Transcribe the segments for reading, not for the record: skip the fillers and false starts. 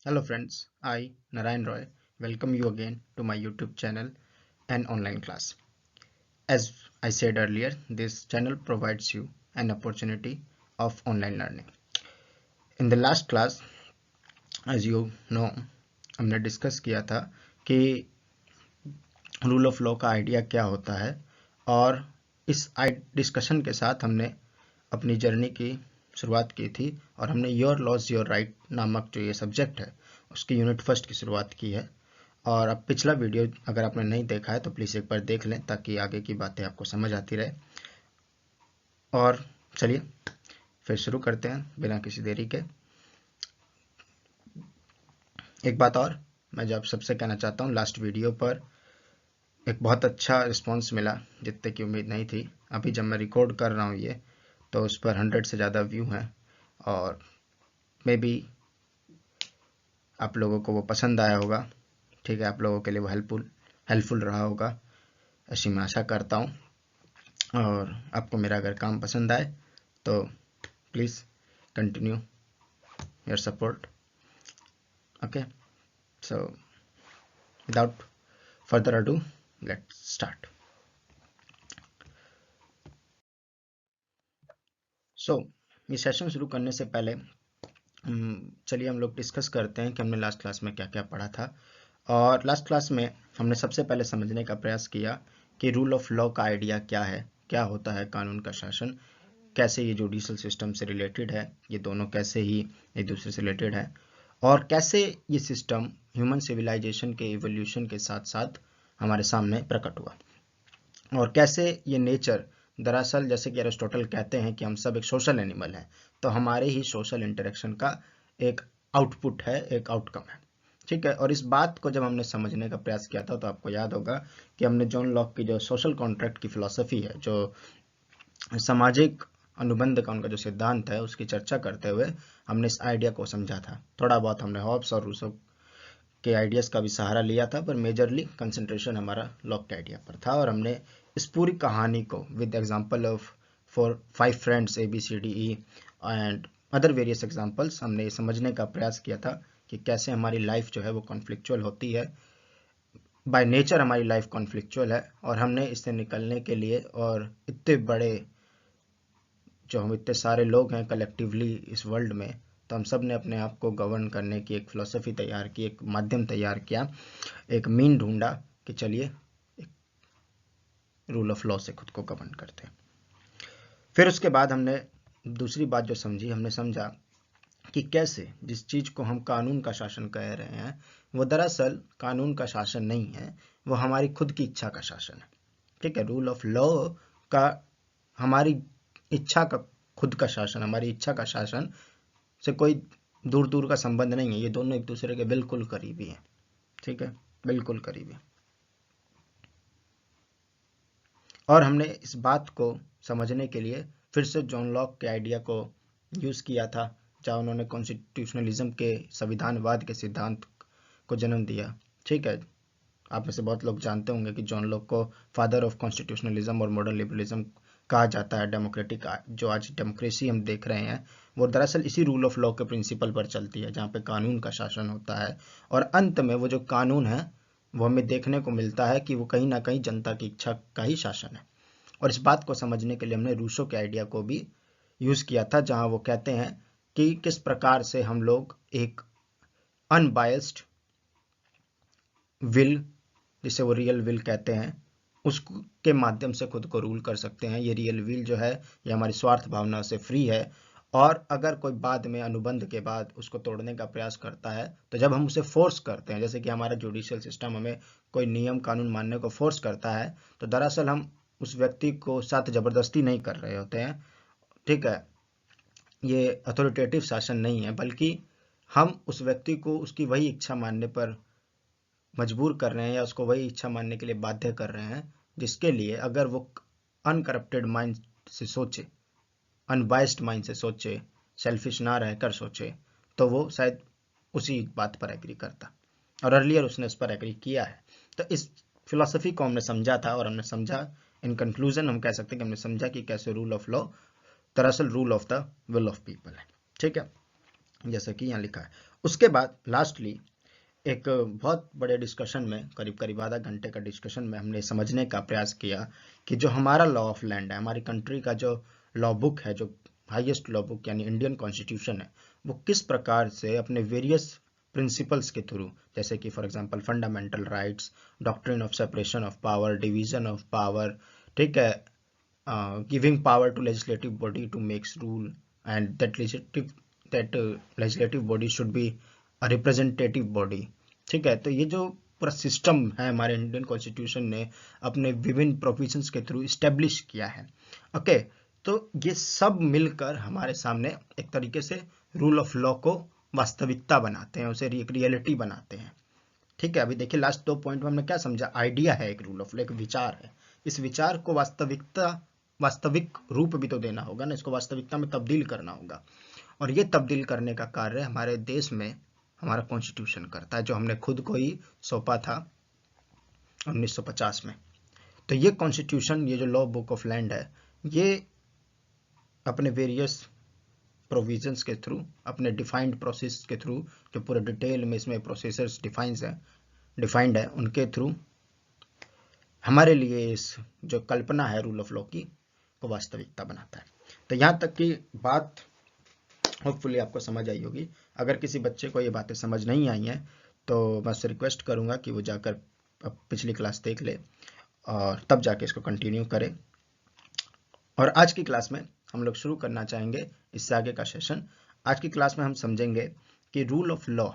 Hello friends, I Narayan Roy welcome you again to my YouTube channel and online class. As I said earlier, this channel provides you an opportunity of online learning. In the last class, as you know, हमने discuss किया था कि rule of law का idea क्या होता है और इस डिस्कशन के साथ हमने अपनी जर्नी की शुरुआत की थी और हमने योर लॉज योर राइट नामक जो ये सब्जेक्ट है उसकी यूनिट फर्स्ट की शुरुआत की है। और अब पिछला वीडियो अगर आपने नहीं देखा है तो प्लीज़ एक बार देख लें ताकि आगे की बातें आपको समझ आती रहे। और चलिए फिर शुरू करते हैं बिना किसी देरी के। एक बात और मैं जो आप सबसे कहना चाहता हूँ, लास्ट वीडियो पर एक बहुत अच्छा रिस्पांस मिला जितने की उम्मीद नहीं थी। अभी जब मैं रिकॉर्ड कर रहा हूँ ये तो उस पर 100 से ज़्यादा व्यू हैं और मे बी आप लोगों को वो पसंद आया होगा। ठीक है, आप लोगों के लिए वो हेल्पफुल रहा होगा ऐसी मैं आशा करता हूँ। और आपको मेरा अगर काम पसंद आए तो please continue your support. Okay, so without further ado let's start. So ये सेशन शुरू करने से पहले चलिए हम लोग डिस्कस करते हैं कि हमने लास्ट क्लास में क्या क्या पढ़ा था। और लास्ट क्लास में हमने सबसे पहले समझने का प्रयास किया कि रूल ऑफ लॉ का आइडिया क्या है, क्या होता है कानून का शासन, कैसे ये जुडिशल सिस्टम से रिलेटेड है, ये दोनों कैसे ही एक दूसरे से रिलेटेड है, और कैसे ये सिस्टम ह्यूमन सिविलाइजेशन के इवोल्यूशन के साथ साथ हमारे सामने प्रकट हुआ, और कैसे ये नेचर दरअसल जैसे कि एरिस्टोटल कहते हैं कि हम सब एक सोशल एनिमल हैं, तो हमारे ही सोशल इंटरेक्शन का एक आउटपुट है, एक आउटकम है। ठीक है, और इस बात को जब हमने समझने का प्रयास किया था तो आपको याद होगा कि हमने जॉन लॉक की जो सोशल कॉन्ट्रैक्ट की फिलॉसफी है, जो सामाजिक अनुबंध का उनका जो सिद्धांत है, उसकी चर्चा करते हुए हमने इस आइडिया को समझा था। थोड़ा बहुत हमने हॉब्स और रूसो के आइडियाज़ का भी सहारा लिया था, पर मेजरली कंसंट्रेशन हमारा लॉक के आइडिया पर था। और हमने इस पूरी कहानी को with example of for 5 friends ABCDE and other various examples हमने ये समझने का प्रयास किया था कि कैसे हमारी लाइफ जो है वो कॉन्फ्लिक्चुअल होती है। बाय नेचर हमारी लाइफ कॉन्फ्लिक्चुअल है और हमने इससे निकलने के लिए, और इतने बड़े जो हम इतने सारे लोग हैं कलेक्टिवली इस वर्ल्ड में, तो हम सब ने अपने आप को गवर्न करने की एक फिलॉसफी तैयार की, एक माध्यम तैयार किया, एक मीन ढूंढा कि चलिए एक रूल ऑफ लॉ से खुद को गवर्न करते हैं। फिर उसके बाद हमने दूसरी बात जो समझी, हमने समझा कि कैसे जिस चीज़ को हम कानून का शासन कह रहे हैं वो दरअसल कानून का शासन नहीं है, वो हमारी खुद की इच्छा का शासन है। ठीक है, रूल ऑफ लॉ का हमारी इच्छा का खुद का शासन, हमारी इच्छा का शासन से कोई दूर दूर का संबंध नहीं है, ये दोनों एक दूसरे के बिल्कुल करीबी हैं। ठीक है, बिल्कुल करीबी। और हमने इस बात को समझने के लिए फिर से जॉन लॉक के आइडिया को यूज़ किया था, जहाँ उन्होंने कॉन्स्टिट्यूशनलिज्म के संविधानवाद के सिद्धांत को जन्म दिया। ठीक है, आप में से बहुत लोग जानते होंगे कि जॉन लॉक को फादर ऑफ कॉन्स्टिट्यूशनलिज्म और मॉडर्न लिबरलिज्म कहा जाता है। डेमोक्रेटिक जो आज डेमोक्रेसी हम देख रहे हैं वो दरअसल इसी रूल ऑफ लॉ के प्रिंसिपल पर चलती है, जहाँ पे कानून का शासन होता है और अंत में वो जो कानून है वो हमें देखने को मिलता है कि वो कहीं ना कहीं जनता की इच्छा का ही शासन है। और इस बात को समझने के लिए हमने रूसो के आइडिया को भी यूज़ किया था, जहाँ वो कहते हैं कि किस प्रकार से हम लोग एक अनबायस्ड विल, जिसे वो रियल विल कहते हैं, उसके माध्यम से खुद को रूल कर सकते हैं। ये रियल विल जो है ये हमारी स्वार्थ भावना से फ्री है, और अगर कोई बाद में अनुबंध के बाद उसको तोड़ने का प्रयास करता है तो जब हम उसे फोर्स करते हैं, जैसे कि हमारा जुडिशियल सिस्टम हमें कोई नियम कानून मानने को फोर्स करता है, तो दरअसल हम उस व्यक्ति को साथ जबरदस्ती नहीं कर रहे होते हैं। ठीक है, ये अथॉरिटेटिव शासन नहीं है, बल्कि हम उस व्यक्ति को उसकी वही इच्छा मानने पर मजबूर कर रहे हैं या उसको वही इच्छा मानने के लिए बाध्य कर रहे हैं जिसके लिए अगर वो अनकरप्टेड माइंड से सोचे, अनबाइस्ड माइंड से सोचे, सेल्फिश ना रहकर सोचे, तो वो शायद उसी बात पर एग्री करता, और अर्लियर उसने इस पर एग्री किया है। तो इस फिलॉसफी को हमने समझा था, और हमने समझा, इन कंक्लूजन हम कह सकते हैं कि हमने समझा कि कैसे रूल ऑफ लॉ दरअसल rule of the will of people है। ठीक है, जैसा कि यहाँ लिखा है। उसके बाद लास्टली एक बहुत बड़े डिस्कशन में, करीब करीब आधा घंटे का डिस्कशन में, हमने समझने का प्रयास किया कि जो हमारा लॉ ऑफ लैंड है, हमारी कंट्री का जो लॉ बुक है, जो हाईएस्ट लॉ बुक यानी इंडियन कॉन्स्टिट्यूशन है, वो किस प्रकार से अपने वेरियस प्रिंसिपल्स के थ्रू, जैसे कि for example fundamental rights, doctrine of separation of power, division of power, ठीक है, giving power to legislative body to makes rule, and that legislative body should be a representative body. ठीक है, तो ये जो पूरा सिस्टम है हमारे इंडियन कॉन्स्टिट्यूशन ने अपने विभिन्न प्रोविजंस के थ्रू इस्टेब्लिश किया है। ओके, तो ये सब मिलकर हमारे सामने एक तरीके से रूल ऑफ लॉ को वास्तविकता बनाते हैं, उसे एक रियलिटी बनाते हैं। ठीक है, अभी देखिए लास्ट 2 पॉइंट में हमने क्या समझा, आइडिया है एक रूल ऑफ लॉ, एक विचार है, इस विचार को वास्तविक रूप भी तो देना होगा ना, इसको वास्तविकता में तब्दील करना होगा, और ये तब्दील करने का कार्य हमारे देश में हमारा कॉन्स्टिट्यूशन करता है, जो हमने खुद को ही सौंपा था 1950 में। तो ये कॉन्स्टिट्यूशन, ये जो लॉ बुक ऑफ लैंड है, ये अपने वेरियस प्रोविजंस के थ्रू, अपने डिफाइंड प्रोसेस के थ्रू, जो पूरे डिटेल में इसमें प्रोसेसर्स डिफाइंड है, उनके थ्रू हमारे लिए इस जो कल्पना है रूल ऑफ लॉ की, को वास्तविकता बनाता है। तो यहाँ तक की बात होपफुली आपको समझ आई होगी। अगर किसी बच्चे को ये बातें समझ नहीं आई हैं तो मैं उससे रिक्वेस्ट करूँगा कि वो जाकर पिछली क्लास देख ले और तब जाके इसको कंटिन्यू करे। और आज की क्लास में हम लोग शुरू करना चाहेंगे इससे आगे का सेशन। आज की क्लास में हम समझेंगे कि रूल ऑफ लॉ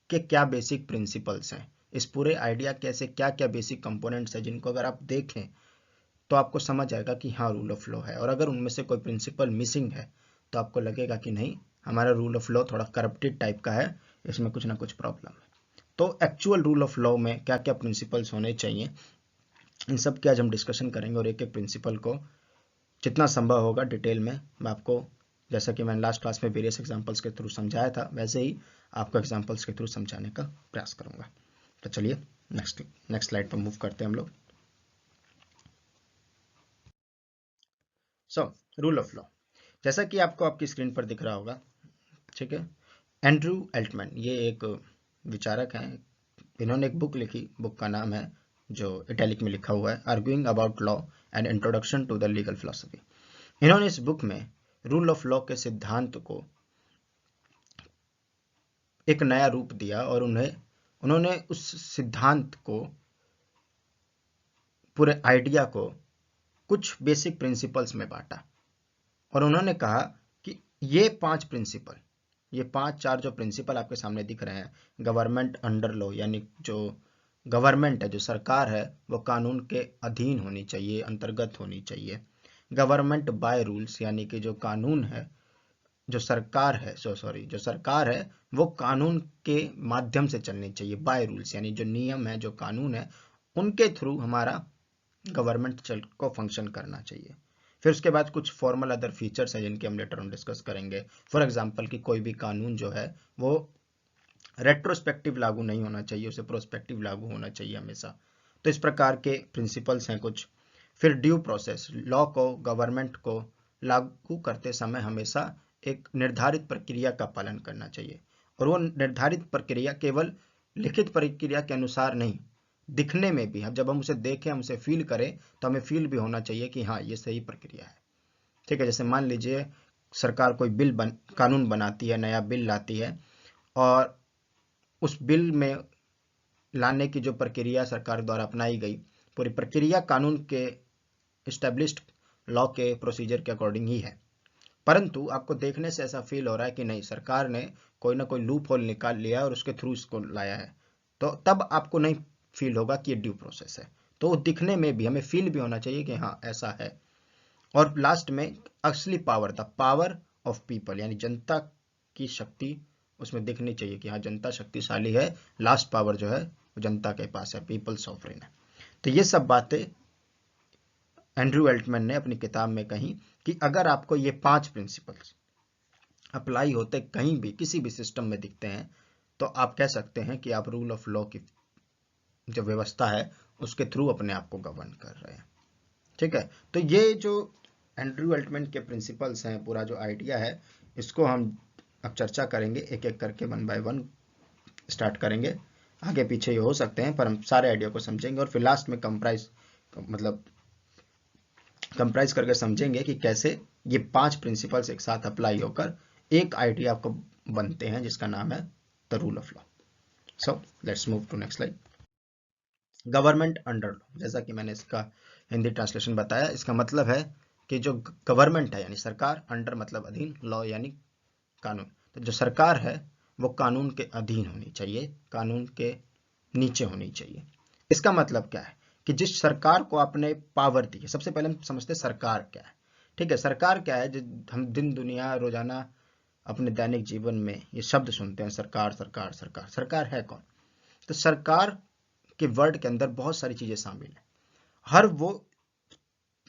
के क्या बेसिक प्रिंसिपल्स हैं, इस पूरे आइडिया के ऐसे क्या क्या बेसिक कंपोनेंट्स हैं जिनको अगर आप देखें तो आपको समझ आएगा कि हाँ रूल ऑफ लॉ है, और अगर उनमें से कोई प्रिंसिपल मिसिंग है तो आपको लगेगा कि नहीं, हमारा रूल ऑफ लॉ थोड़ा करप्टेड टाइप का है, इसमें कुछ ना कुछ प्रॉब्लम है। तो एक्चुअल रूल ऑफ लॉ में क्या क्या प्रिंसिपल्स होने चाहिए, इन सब की आज हम डिस्कशन करेंगे, और एक एक प्रिंसिपल को जितना संभव होगा डिटेल में मैं आपको, जैसा कि मैंने लास्ट क्लास में वेरियस एग्जांपल्स के थ्रू समझाया था, वैसे ही आपको एग्जांपल्स के थ्रू समझाने का प्रयास करूंगा। तो चलिए नेक्स्ट स्लाइड पर मूव करते हैं हम लोग। सो रूल ऑफ लॉ, जैसा कि आपको आपकी स्क्रीन पर दिख रहा होगा, ठीक है, एंड्रू एल्टमैन ये एक विचारक हैं, इन्होंने एक बुक लिखी, बुक का नाम है, जो इटैलिक में लिखा हुआ है, arguing about law and introduction to the legal philosophy. इन्होंने इस बुक में रूल ऑफ लॉ के सिद्धांत को एक नया रूप दिया, और उन्होंने उस सिद्धांत को, पूरे आइडिया को कुछ बेसिक प्रिंसिपल्स में बांटा, और उन्होंने कहा कि ये 5 प्रिंसिपल, ये 5-4 जो प्रिंसिपल आपके सामने दिख रहे हैं, गवर्नमेंट अंडर लॉ, यानी जो गवर्नमेंट है, जो सरकार है, वो कानून के अधीन होनी चाहिए, अंतर्गत होनी चाहिए। गवर्नमेंट बाय रूल्स, यानी कि जो कानून है, जो सरकार है, जो सरकार है वो कानून के माध्यम से चलनी चाहिए, बाय रूल्स, यानी जो नियम है, जो कानून है, उनके थ्रू हमारा गवर्नमेंट को फंक्शन करना चाहिए। फिर उसके बाद कुछ फॉर्मल अदर फीचर्स हैं जिनके हम लेटर ऑन डिस्कस करेंगे। फॉर एग्जांपल कि कोई भी कानून जो है वो रेट्रोस्पेक्टिव लागू नहीं होना चाहिए, उसे प्रोस्पेक्टिव लागू होना चाहिए हमेशा। तो इस प्रकार के प्रिंसिपल्स हैं कुछ। फिर ड्यू प्रोसेस, लॉ को, गवर्नमेंट को लागू करते समय हमेशा एक निर्धारित प्रक्रिया का पालन करना चाहिए, और वो निर्धारित प्रक्रिया केवल लिखित प्रक्रिया के अनुसार नहीं, दिखने में भी, जब हम उसे देखें, हम उसे फील करें, तो हमें फील भी होना चाहिए कि हाँ ये सही प्रक्रिया है। ठीक है, जैसे मान लीजिए सरकार कोई कानून बनाती है, नया बिल लाती है, और उस बिल में लाने की जो प्रक्रिया सरकार द्वारा अपनाई गई, पूरी प्रक्रिया कानून के इस्टेब्लिश्ड लॉ के प्रोसीजर के अकॉर्डिंग ही है, परंतु आपको देखने से ऐसा फील हो रहा है कि नहीं, सरकार ने कोई ना कोई लूप होल निकाल लिया और उसके थ्रू इसको लाया है, तो तब आपको नहीं फील होगा कि ये ड्यू प्रोसेस है। तो दिखने में भी हमें फील भी होना चाहिए कि हाँ ऐसा है। और लास्ट में असली power, the power of people, यानी जनता की शक्ति उसमें दिखनी चाहिए कि हाँ जनता शक्तिशाली है, लास्ट पावर जो है वो जनता के पास है, पीपल सॉवरेन है। तो ये सब बातें एंड्रयू एल्टमैन ने अपनी किताब में कही कि अगर आपको ये 5 प्रिंसिपल्स अप्लाई होते कहीं भी, किसी भी सिस्टम में दिखते हैं, तो आप कह सकते हैं कि आप रूल ऑफ लॉ की जो व्यवस्था है उसके थ्रू अपने आप को गवर्न कर रहे हैं। ठीक है, तो ये जो एंड्रयू एल्टमैन के प्रिंसिपल्स हैं, पूरा जो आइडिया है, इसको हम अब चर्चा करेंगे एक एक करके, 1 बाय 1 स्टार्ट करेंगे। आगे पीछे ये हो सकते हैं पर हम सारे आइडिया को समझेंगे और फिर लास्ट में कंप्राइज करके समझेंगे कि कैसे ये 5 प्रिंसिपल्स एक साथ अप्लाई होकर एक आइडिया आपको बनते हैं जिसका नाम है the rule of law. So let's move to next slide. Government under law, जैसा कि मैंने इसका हिंदी ट्रांसलेशन बताया, इसका मतलब है कि जो गवर्नमेंट है यानी सरकार, अंडर मतलब अधीन, लॉ यानी कानून, तो जो सरकार है वो कानून के अधीन होनी चाहिए, कानून के नीचे होनी चाहिए। इसका मतलब क्या है कि जिस सरकार को आपने पावर दी है, सबसे पहले हम समझते हैं सरकार क्या है। ठीक है, सरकार क्या है, जो हम दिन दुनिया रोजाना अपने दैनिक जीवन में ये शब्द सुनते हैं, सरकार सरकार सरकार। सरकार है कौन? तो सरकार के वर्ड के अंदर बहुत सारी चीजें शामिल है। हर वो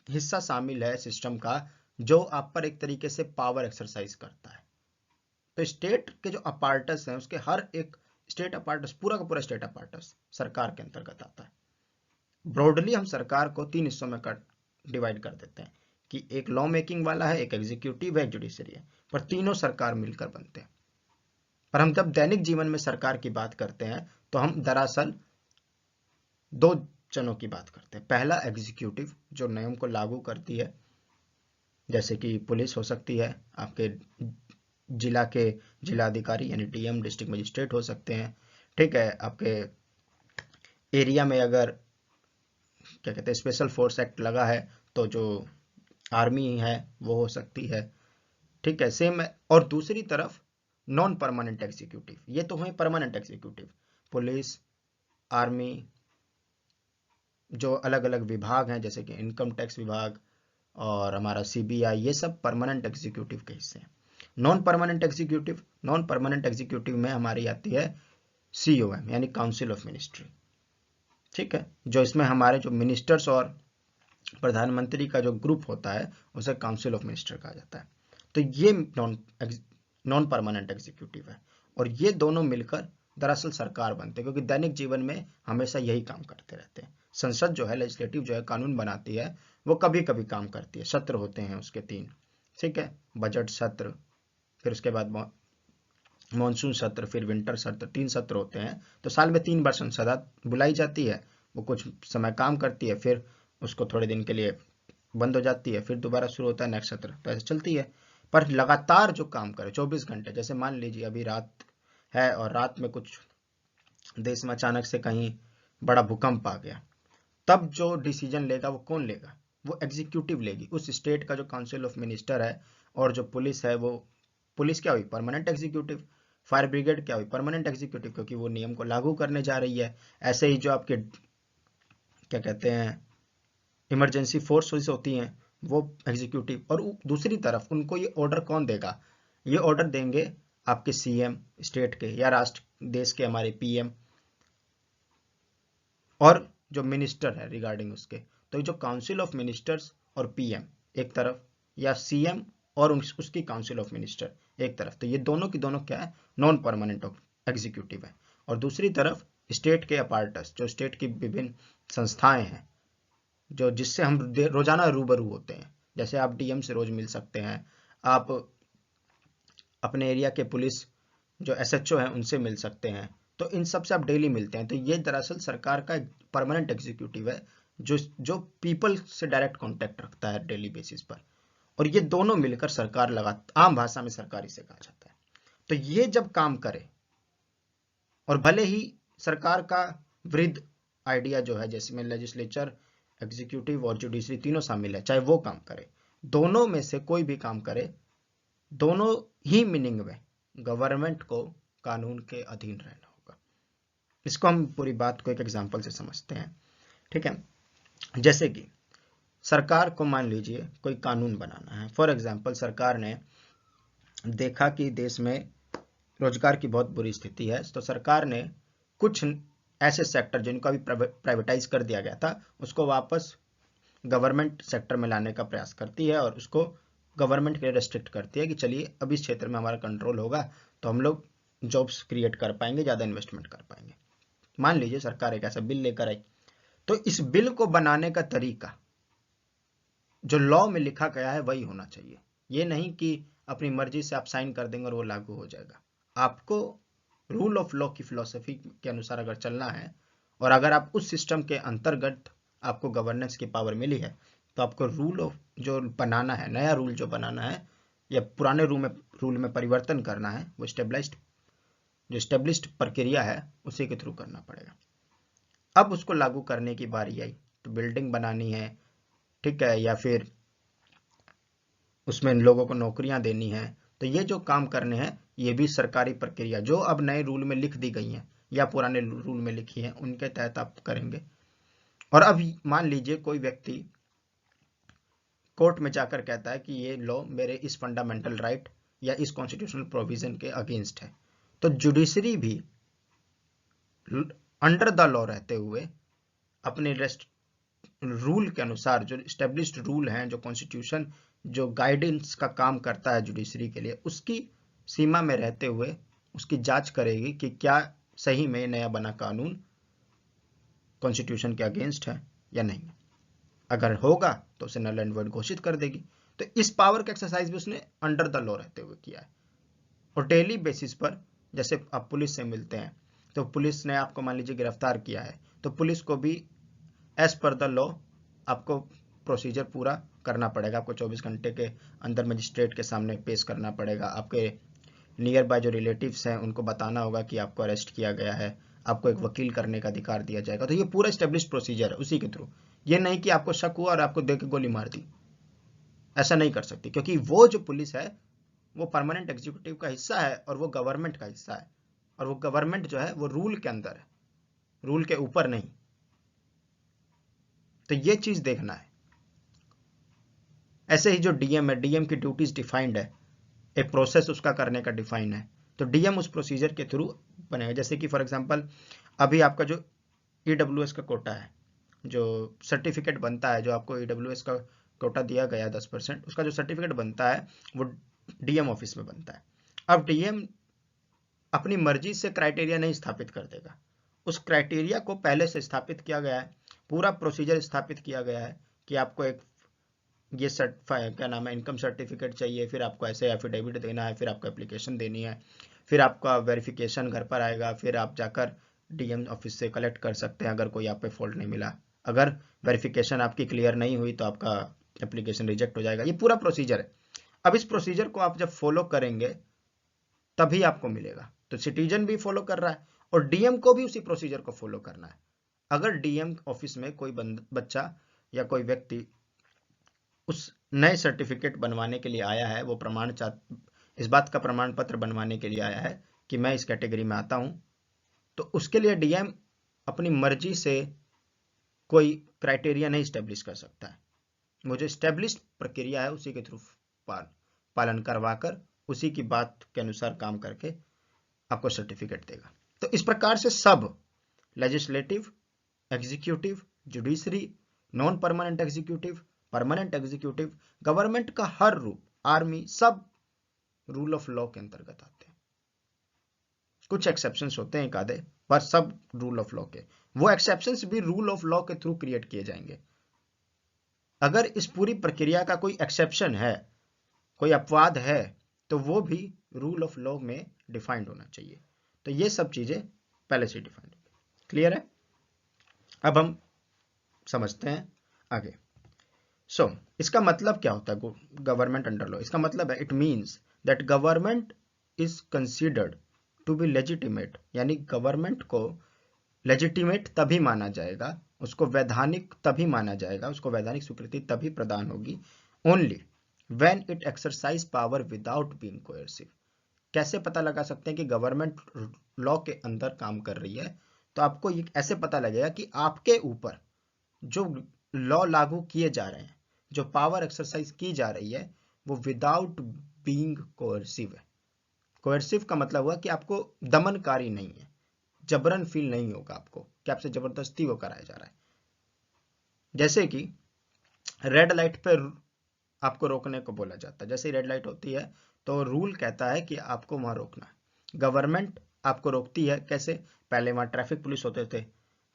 हिस्सा शामिल है सिस्टम का जो आप पर एक तरीके से पावर एक्सरसाइज करता है। तो स्टेट के जो अपार्टस हैं उसके हर एक स्टेट अपार्टस, पूरा का पूरा स्टेट अपार्टस सरकार के अंतर्गत आता है। ब्रॉडली हम सरकार को 3 हिस्सों में डिवाइड कर देते हैं कि एक लॉ मेकिंग वाला है, एक एग्जीक्यूटिव है, एक जुडिशरी है, पर तीनों सरकार मिलकर बनते हैं। पर हम जब दैनिक जीवन में सरकार की बात करते हैं तो हम दरअसल 2 जनों की बात करते हैं। पहला एग्जीक्यूटिव जो नियम को लागू करती है, जैसे कि पुलिस हो सकती है, आपके जिला के जिलाधिकारी यानी डीएम, डिस्ट्रिक्ट मजिस्ट्रेट हो सकते हैं। ठीक है, आपके एरिया में अगर क्या कहते हैं स्पेशल फोर्स एक्ट लगा है तो जो आर्मी है वो हो सकती है। ठीक है, सेम है। और दूसरी तरफ नॉन परमानेंट एग्जीक्यूटिव, ये तो हुए परमानेंट एग्जीक्यूटिव, पुलिस, आर्मी, जो अलग अलग विभाग हैं जैसे कि इनकम टैक्स विभाग और हमारा सीबीआई, ये सब परमानेंट एग्जीक्यूटिव के हिस्से हैं। नॉन परमानेंट एग्जीक्यूटिव में हमारी आती है सीओएम यानी काउंसिल ऑफ मिनिस्ट्री। ठीक है, जो इसमें हमारे जो मिनिस्टर्स और प्रधानमंत्री का जो ग्रुप होता है उसे काउंसिल ऑफ मिनिस्टर कहा जाता है। तो ये नॉन परमानेंट एग्जीक्यूटिव है और ये दोनों मिलकर दरअसल सरकार बनते हैं, क्योंकि दैनिक जीवन में हमेशा यही काम करते रहते हैं। संसद जो है, लेजिस्लेटिव जो है, कानून बनाती है, वो कभी कभी काम करती है। सत्र होते हैं उसके 3। ठीक है, बजट सत्र, फिर उसके बाद मॉनसून सत्र, फिर विंटर सत्र, 3 सत्र होते हैं। तो साल में 3 बार संसद बुलाई जाती है, वो कुछ समय काम करती है, फिर उसको थोड़े दिन के लिए बंद हो जाती है, फिर दोबारा शुरू होता है नेक्स्ट सत्र, तो ऐसे चलती है। पर लगातार जो काम करे 24 घंटे, जैसे मान लीजिए अभी रात है और रात में कुछ देश में अचानक से कहीं बड़ा भूकंप आ गया, तब जो डिसीजन लेगा वो कौन लेगा? वो एग्जीक्यूटिव लेगी, उस स्टेट का जो काउंसिल ऑफ मिनिस्टर है। और जो पुलिस है, वो पुलिस क्या हुई? Permanent executive. फायर ब्रिगेड क्या हुई? परमानेंट एग्जीक्यूटिव, क्योंकि वो नियम को लागू करने जा रही है। ऐसे ही जो आपके क्या कहते हैं इमरजेंसी फोर्स होती हैं वो एग्जीक्यूटिव। और दूसरी तरफ उनको ये ऑर्डर कौन देगा? ये ऑर्डर देंगे आपके सीएम स्टेट के या राष्ट्र देश के हमारे पीएम और जो मिनिस्टर है रिगार्डिंग उसके। तो जो काउंसिल ऑफ मिनिस्टर्स और पीएम एक तरफ, या सीएम और उसकी काउंसिल ऑफ मिनिस्टर एक तरफ, तो ये दोनों की दोनों क्या है? नॉन परमानेंट एग्जीक्यूटिव है। और दूसरी तरफ स्टेट के अपार्टस, जो स्टेट की विभिन्न संस्थाएं हैं जो जिससे हम रोजाना रूबरू होते हैं। जैसे आप डीएम से रोज मिल सकते हैं, आप अपने एरिया के पुलिस जो एसएचओ हैं उनसे मिल सकते हैं, तो इन सब से आप डेली मिलते हैं। तो ये दरअसल सरकार का परमानेंट एग्जीक्यूटिव है जो पीपल से डायरेक्ट कांटेक्ट रखता है डेली बेसिस पर। और ये दोनों मिलकर सरकार आम भाषा में सरकार इसे कहा जाता है। तो ये जब काम करे, और भले ही सरकार का वृद्ध आइडिया जो है, जिसमें लेजिस्लेचर, एग्जीक्यूटिव और जुडिशरी तीनों शामिल है, चाहे वो काम करे, दोनों में से कोई भी काम करे, दोनों ही मीनिंग में गवर्नमेंट को कानून के अधीन रहना होगा। इसको हम पूरी बात को एक एग्जांपल से समझते हैं। ठीक है, जैसे कि सरकार को मान लीजिए कोई कानून बनाना है। फॉर एग्जांपल, सरकार ने देखा कि देश में रोजगार की बहुत बुरी स्थिति है, तो सरकार ने कुछ ऐसे सेक्टर जिनको अभी प्राइवेटाइज कर दिया गया था उसको वापस गवर्नमेंट सेक्टर में लाने का प्रयास करती है और उसको गवर्नमेंट के लिए रेस्ट्रिक्ट करती है कि चलिए अब इस क्षेत्र में हमारा कंट्रोल होगा तो हम लोग जॉब्स क्रिएट कर पाएंगे, ज़्यादा इन्वेस्टमेंट कर पाएंगे। मान लीजिए सरकार एक ऐसा बिल लेकर आई, तो इस बिल को बनाने का तरीका जो लॉ में लिखा गया है वही होना चाहिए। ये नहीं कि अपनी मर्जी से आप साइन कर देंगे और वो लागू हो जाएगा। आपको रूल ऑफ लॉ की फिलॉसफी के अनुसार अगर चलना है और अगर आप उस सिस्टम के अंतर्गत आपको गवर्नेंस की पावर मिली है, तो आपको रूल ऑफ जो बनाना है, नया रूल जो बनाना है या पुराने रूल में परिवर्तन करना है, वो स्टेब्लिश्ड प्रक्रिया है उसी के थ्रू करना पड़ेगा। अब उसको लागू करने की बारी आई, तो बिल्डिंग बनानी है, ठीक है, या फिर उसमें लोगों को नौकरियां देनी है, तो ये जो काम करने हैं ये भी सरकारी प्रक्रिया जो अब नए रूल में लिख दी गई हैं या पुराने रूल में लिखी हैं उनके तहत आप करेंगे। और अब मान लीजिए कोई व्यक्ति कोर्ट में जाकर कहता है कि ये लॉ मेरे इस फंडामेंटल राइट या इस कॉन्स्टिट्यूशनल प्रोविजन के अगेंस्ट है, तो जुडिशरी भी अंडर द लॉ रहते हुए अपने रूल के अनुसार, जो स्टेब्लिश्ड रूल हैं, जो कॉन्स्टिट्यूशन जो गाइडेंस का काम करता है जुडिशरी के लिए, उसकी सीमा में रहते हुए उसकी जांच करेगी कि क्या सही में नया बना कानून कॉन्स्टिट्यूशन के अगेंस्ट है या नहीं। अगर होगा तो उसे नल एंड वॉइड घोषित कर देगी। तो इस पावर का एक्सरसाइज भी उसने अंडर द लॉ रहते हुए किया है। और डेली बेसिस पर जैसे आप पुलिस से मिलते हैं, तो पुलिस ने आपको मान लीजिए गिरफ्तार किया है, तो पुलिस को भी एज पर द लॉ आपको प्रोसीजर पूरा करना पड़ेगा। आपको 24 घंटे के अंदर मजिस्ट्रेट के सामने पेश करना पड़ेगा। आपके नियर बाय जो रिलेटिव्स हैं उनको बताना होगा कि आपको अरेस्ट किया गया है, आपको एक वकील करने का अधिकार दिया जाएगा। तो ये पूरा स्टेब्लिश प्रोसीजर है उसी के थ्रू। ये नहीं कि आपको शक हुआ और आपको देख के गोली मार दी, ऐसा नहीं कर सकती, क्योंकि वो जो पुलिस है वो परमानेंट एग्जीक्यूटिव का हिस्सा है और वो गवर्नमेंट का हिस्सा है, और वो गवर्नमेंट जो है वो रूल के अंदर है, रूल के ऊपर नहीं। तो ये चीज देखना है। ऐसे ही जो डीएम है, डीएम की ड्यूटीज डिफाइंड है, एक प्रोसेस उसका करने का डिफाइन है, तो डीएम उस प्रोसीजर के थ्रू बनेगा। जैसे कि फॉर एग्जांपल अभी आपका जो ईडब्ल्यूएस का कोटा है, जो सर्टिफिकेट बनता है, जो आपको ईडब्ल्यूएस का कोटा दिया गया 10%, उसका जो सर्टिफिकेट बनता है वो डीएम ऑफिस में बनता है। अब डीएम अपनी मर्जी से क्राइटेरिया नहीं स्थापित कर देगा, उस क्राइटेरिया को पहले से स्थापित किया गया है, पूरा प्रोसीजर स्थापित किया गया है कि आपको एक ये क्या नाम है, इनकम सर्टिफिकेट चाहिए, फिर आपको ऐसे एफिडेविट देना है, फिर आपको एप्लीकेशन देनी है, फिर आपका वेरिफिकेशन घर पर आएगा, फिर आप जाकर डीएम ऑफिस से कलेक्ट कर सकते हैं अगर कोई आप पे फॉल्ट नहीं मिला। अगर वेरिफिकेशन आपकी क्लियर नहीं हुई तो आपका एप्लीकेशन रिजेक्ट हो जाएगा। ये पूरा प्रोसीजर है। अब इस प्रोसीजर को आप जब फॉलो करेंगे तभी आपको मिलेगा। तो सिटीजन भी फॉलो कर रहा है और डीएम को भी उसी प्रोसीजर को फॉलो करना है। अगर डीएम ऑफिस में कोई बच्चा या कोई व्यक्ति उस नए सर्टिफिकेट बनवाने के लिए आया है, वो इस बात का प्रमाण पत्र बनवाने के लिए आया है कि मैं इस कैटेगरी में आता हूं, तो उसके लिए डीएम अपनी मर्जी से कोई क्राइटेरिया नहीं स्टेब्लिश कर सकता है। वो जो स्टेब्लिश प्रक्रिया है उसी के थ्रू पालन करवाकर उसी की बात के अनुसार काम करके आपको सर्टिफिकेट देगा। तो इस प्रकार से सब legislative, executive, judiciary, non permanent executive, permanent executive, government का हर रूप, आर्मी, सब रूल ऑफ लॉ के अंतर्गत आते हैं। कुछ एक्सेप्शंस होते हैं एक आधे, पर सब रूल ऑफ लॉ के। वो एक्सेप्शंस भी रूल ऑफ लॉ के थ्रू क्रिएट किए जाएंगे। अगर इस पूरी प्रक्रिया का कोई एक्सेप्शन है, कोई अपवाद है, तो वो भी रूल ऑफ लॉ में डिफाइंड होना चाहिए। तो ये सब चीजें पहले से डिफाइंड है। क्लियर है? अब हम समझते हैं आगे। सो इसका मतलब क्या होता है गवर्नमेंट अंडर लॉ? इसका मतलब है it means that government is considered to be legitimate, यानी गवर्नमेंट को लेजिटिमेट तभी माना जाएगा, उसको वैधानिक तभी माना जाएगा, उसको वैधानिक स्वीकृति तभी प्रदान होगी only when it exercise power without being coercive. कैसे पता लगा सकते हैं कि गवर्नमेंट लॉ के अंदर काम कर रही है? तो आपको ये ऐसे पता लगेगा कि आपके ऊपर जो लॉ लागू किए जा रहे हैं, जो पावर एक्सरसाइज की जा रही है, वो विदाउट बीइंग कोएर्सिव है। कोएर्सिव का मतलब हुआ कि आपको दमनकारी नहीं है, जबरन फील नहीं होगा आपको कि आपसे जबरदस्ती वो कराया जा रहा है। जैसे कि रेड लाइट पे आपको रोकने को बोला जाता है, जैसे ही रेड लाइट होती है तो रूल कहता है कि आपको वहां रोकना है। गवर्नमेंट आपको रोकती है कैसे? पहले वहां ट्रैफिक पुलिस होते थे,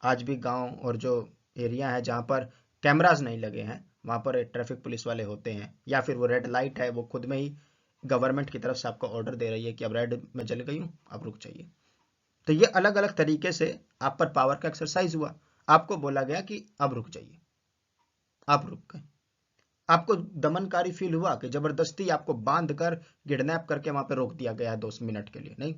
आज भी गांव और जो एरिया है जहां पर कैमराज नहीं लगे हैं वहां पर ट्रैफिक पुलिस वाले होते हैं, या फिर वो रेड लाइट है वो खुद में ही गवर्नमेंट की तरफ से आपको ऑर्डर दे रही है कि अब रेड में जल गई हूं, अब रुक जाइए। तो ये अलग अलग तरीके से आप पर पावर का एक्सरसाइज हुआ। आपको बोला गया कि अब रुक जाइए, आप रुक गए। आपको दमनकारी फील हुआ कि जबरदस्ती आपको बांध कर किडनैप करके वहां पे रोक दिया गया है 2 मिनट के लिए? नहीं।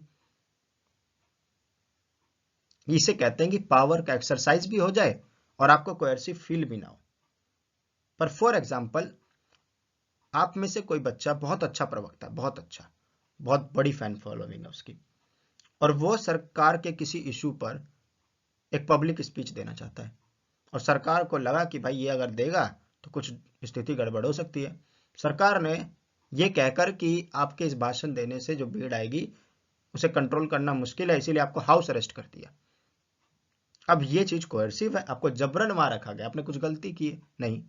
इसे कहते हैं कि पावर का एक्सरसाइज भी हो जाए और आपको कोएर्सिव फील भी ना हो। पर फॉर एग्जाम्पल, आप में से कोई बच्चा बहुत अच्छा प्रवक्ता, बहुत अच्छा, बहुत बड़ी फैन फॉलोइंग है उसकी, और वो सरकार के किसी इशू पर एक पब्लिक स्पीच देना चाहता है, और सरकार को लगा कि भाई ये अगर देगा तो कुछ स्थिति गड़बड़ हो सकती है। सरकार ने ये कहकर कि आपके इस भाषण देने से जो भीड़ आएगी उसे कंट्रोल करना मुश्किल है, इसीलिए आपको हाउस अरेस्ट कर दिया। अब ये चीज कोएर्सिव है, आपको जबरन वहां रखा गया, आपने कुछ गलती की है नहीं,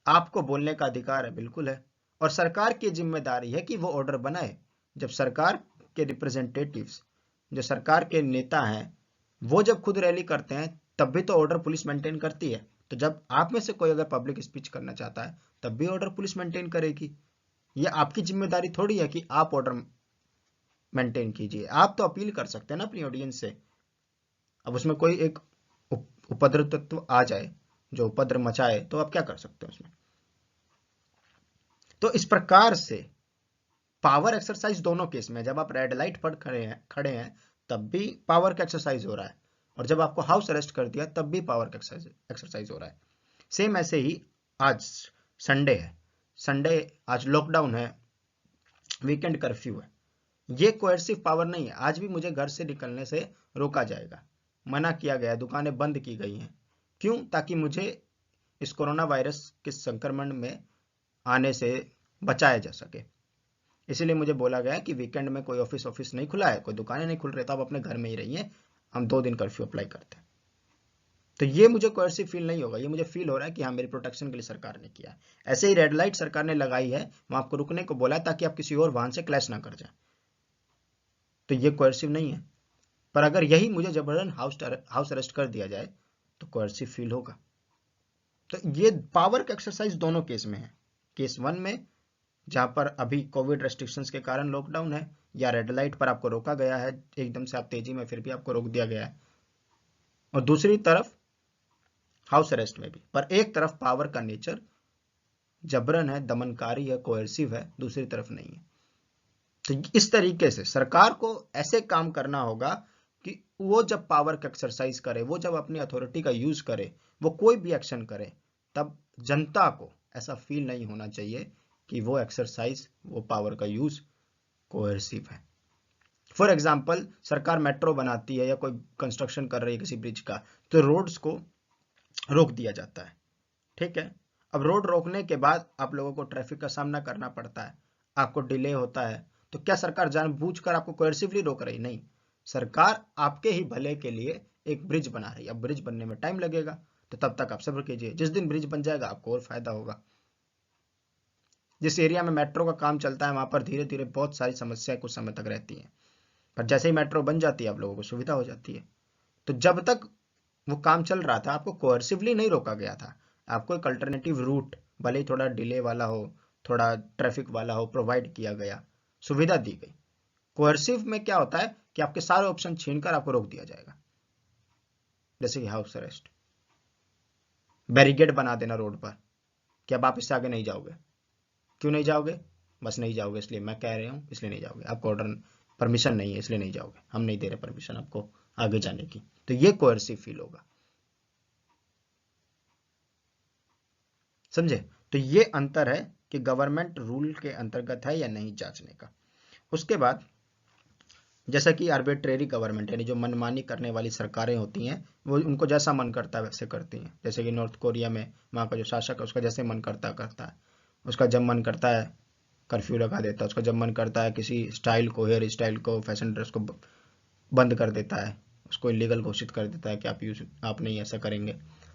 आपको बोलने का अधिकार है, बिल्कुल है। और सरकार की जिम्मेदारी है कि वो ऑर्डर बनाए। जब सरकार के रिप्रेजेंटेटिव्स, जो सरकार के नेता हैं, वो जब खुद रैली करते हैं तब भी तो ऑर्डर पुलिस मेंटेन करती है। तो जब आप में से कोई अगर पब्लिक स्पीच करना चाहता है तब भी ऑर्डर पुलिस मेंटेन करेगी। ये आपकी जिम्मेदारी थोड़ी है कि आप ऑर्डर मेंटेन कीजिए। आप तो अपील कर सकते हैं ना अपनी ऑडियंस से। अब उसमें कोई एक उपद्रव तत्व आ जाए जो उपद्रव मचाए तो आप क्या कर सकते हैं उसमें? तो इस प्रकार से पावर एक्सरसाइज दोनों केस में, जब आप रेड लाइट पर खड़े हैं तब भी पावर का एक्सरसाइज हो रहा है, और जब आपको हाउस अरेस्ट कर दिया तब भी पावर का एक्सरसाइज हो रहा है। सेम ऐसे ही आज संडे है, संडे आज लॉकडाउन है, वीकेंड कर्फ्यू है, ये कोएर्सिव पावर नहीं है। आज भी मुझे घर से निकलने से रोका जाएगा, मना किया गया, दुकानें बंद की गई हैं। क्यों? ताकि मुझे इस कोरोना वायरस के संक्रमण में आने से बचाया जा सके। इसीलिए मुझे बोला गया कि वीकेंड में कोई ऑफिस नहीं खुला है, कोई दुकानें नहीं खुल रही, तो आप अपने घर में ही रहिए, हम 2 दिन कर्फ्यू अप्लाई करते हैं। तो ये मुझे कोएर्सिव फील नहीं होगा, ये मुझे फील हो रहा है कि हाँ मेरी प्रोटेक्शन के लिए सरकार ने किया है। ऐसे ही रेड लाइट सरकार ने लगाई है, वहां आपको रुकने को बोला है ताकि आप किसी और वाहन से क्लैश ना कर जाए, तो ये कोएर्सिव नहीं है। पर अगर यही मुझे जबरन हाउस अरेस्ट कर दिया जाए तो कोएर्सिव फील होगा। तो ये पावर का एक्सरसाइज दोनों केस में है। केस 1 में जहां पर अभी कोविड रेस्ट्रिक्शंस के कारण लॉकडाउन है, या रेड लाइट पर आपको रोका गया है एकदम से, आप तेजी में फिर भी आपको रोक दिया गया है, और दूसरी तरफ हाउस अरेस्ट में भी। पर एक तरफ पावर का नेचर जबरन है, दमनकारी है, कोएर्सिव है, दूसरी तरफ नहीं है। तो इस तरीके से सरकार को ऐसे काम करना होगा कि वो जब पावर का एक्सरसाइज करे, वो जब अपनी अथॉरिटी का यूज करे, वो कोई भी एक्शन करे, तब जनता को ऐसा फील नहीं होना चाहिए कि वो एक्सरसाइज, वो पावर का यूज कोएर्सिव है। फॉर एग्जाम्पल, सरकार मेट्रो बनाती है या कोई कंस्ट्रक्शन कर रही है किसी ब्रिज का, तो रोड्स को रोक दिया जाता है, ठीक है। अब रोड रोकने के बाद आप लोगों को ट्रैफिक का सामना करना पड़ता है, आपको डिले होता है, तो क्या सरकार जानबूझकर आपको कोएर्सिवली रोक रही? नहीं, सरकार आपके ही भले के लिए एक ब्रिज बना रही है। अब ब्रिज बनने में टाइम लगेगा, तो तब तक आप सब्र कीजिए, जिस दिन ब्रिज बन जाएगा आपको और फायदा होगा। जिस एरिया में मेट्रो का काम चलता है वहां पर धीरे धीरे बहुत सारी समस्याएं कुछ समय तक रहती हैं, पर जैसे ही मेट्रो बन जाती है आप लोगों को सुविधा हो जाती है। तो जब तक वो काम चल रहा था आपको कोएर्सिवली नहीं रोका गया था, आपको एक अल्टरनेटिव रूट, भले ही थोड़ा डिले वाला हो, थोड़ा ट्रैफिक वाला हो, प्रोवाइड किया गया, सुविधा दी गई। कोएर्सिव में क्या होता है कि आपके सारे ऑप्शन छीनकर आपको रोक दिया जाएगा, जैसे कि हाउस अरेस्ट, बैरिकेड बना देना रोड पर कि अब आप इससे आगे नहीं जाओगे। क्यों नहीं जाओगे? बस नहीं जाओगे, इसलिए मैं कह रहा हूँ, इसलिए नहीं जाओगे, आपको ऑर्डर परमिशन नहीं है इसलिए नहीं जाओगे, हम नहीं दे रहे परमिशन आपको आगे जाने की। तो ये कोएर्सिव फील होगा, समझे? तो ये अंतर है कि गवर्नमेंट रूल के अंतर्गत है या नहीं जांचने का। उसके बाद जैसा कि आर्बिट्रेरी गवर्नमेंट, यानी जो मनमानी करने वाली सरकारें होती हैं, वो उनको जैसा मन करता है वैसे करती हैं। जैसे कि नॉर्थ कोरिया में वहाँ का जो शासक है उसका जैसे मन करता करता है, उसका जब मन करता है कर्फ्यू लगा देता है, उसका जब मन करता है किसी स्टाइल को, हेयर स्टाइल को, फैशन ड्रेस को बंद कर देता है, उसको इलीगल घोषित कर देता है कि आप नहीं ऐसा करेंगे।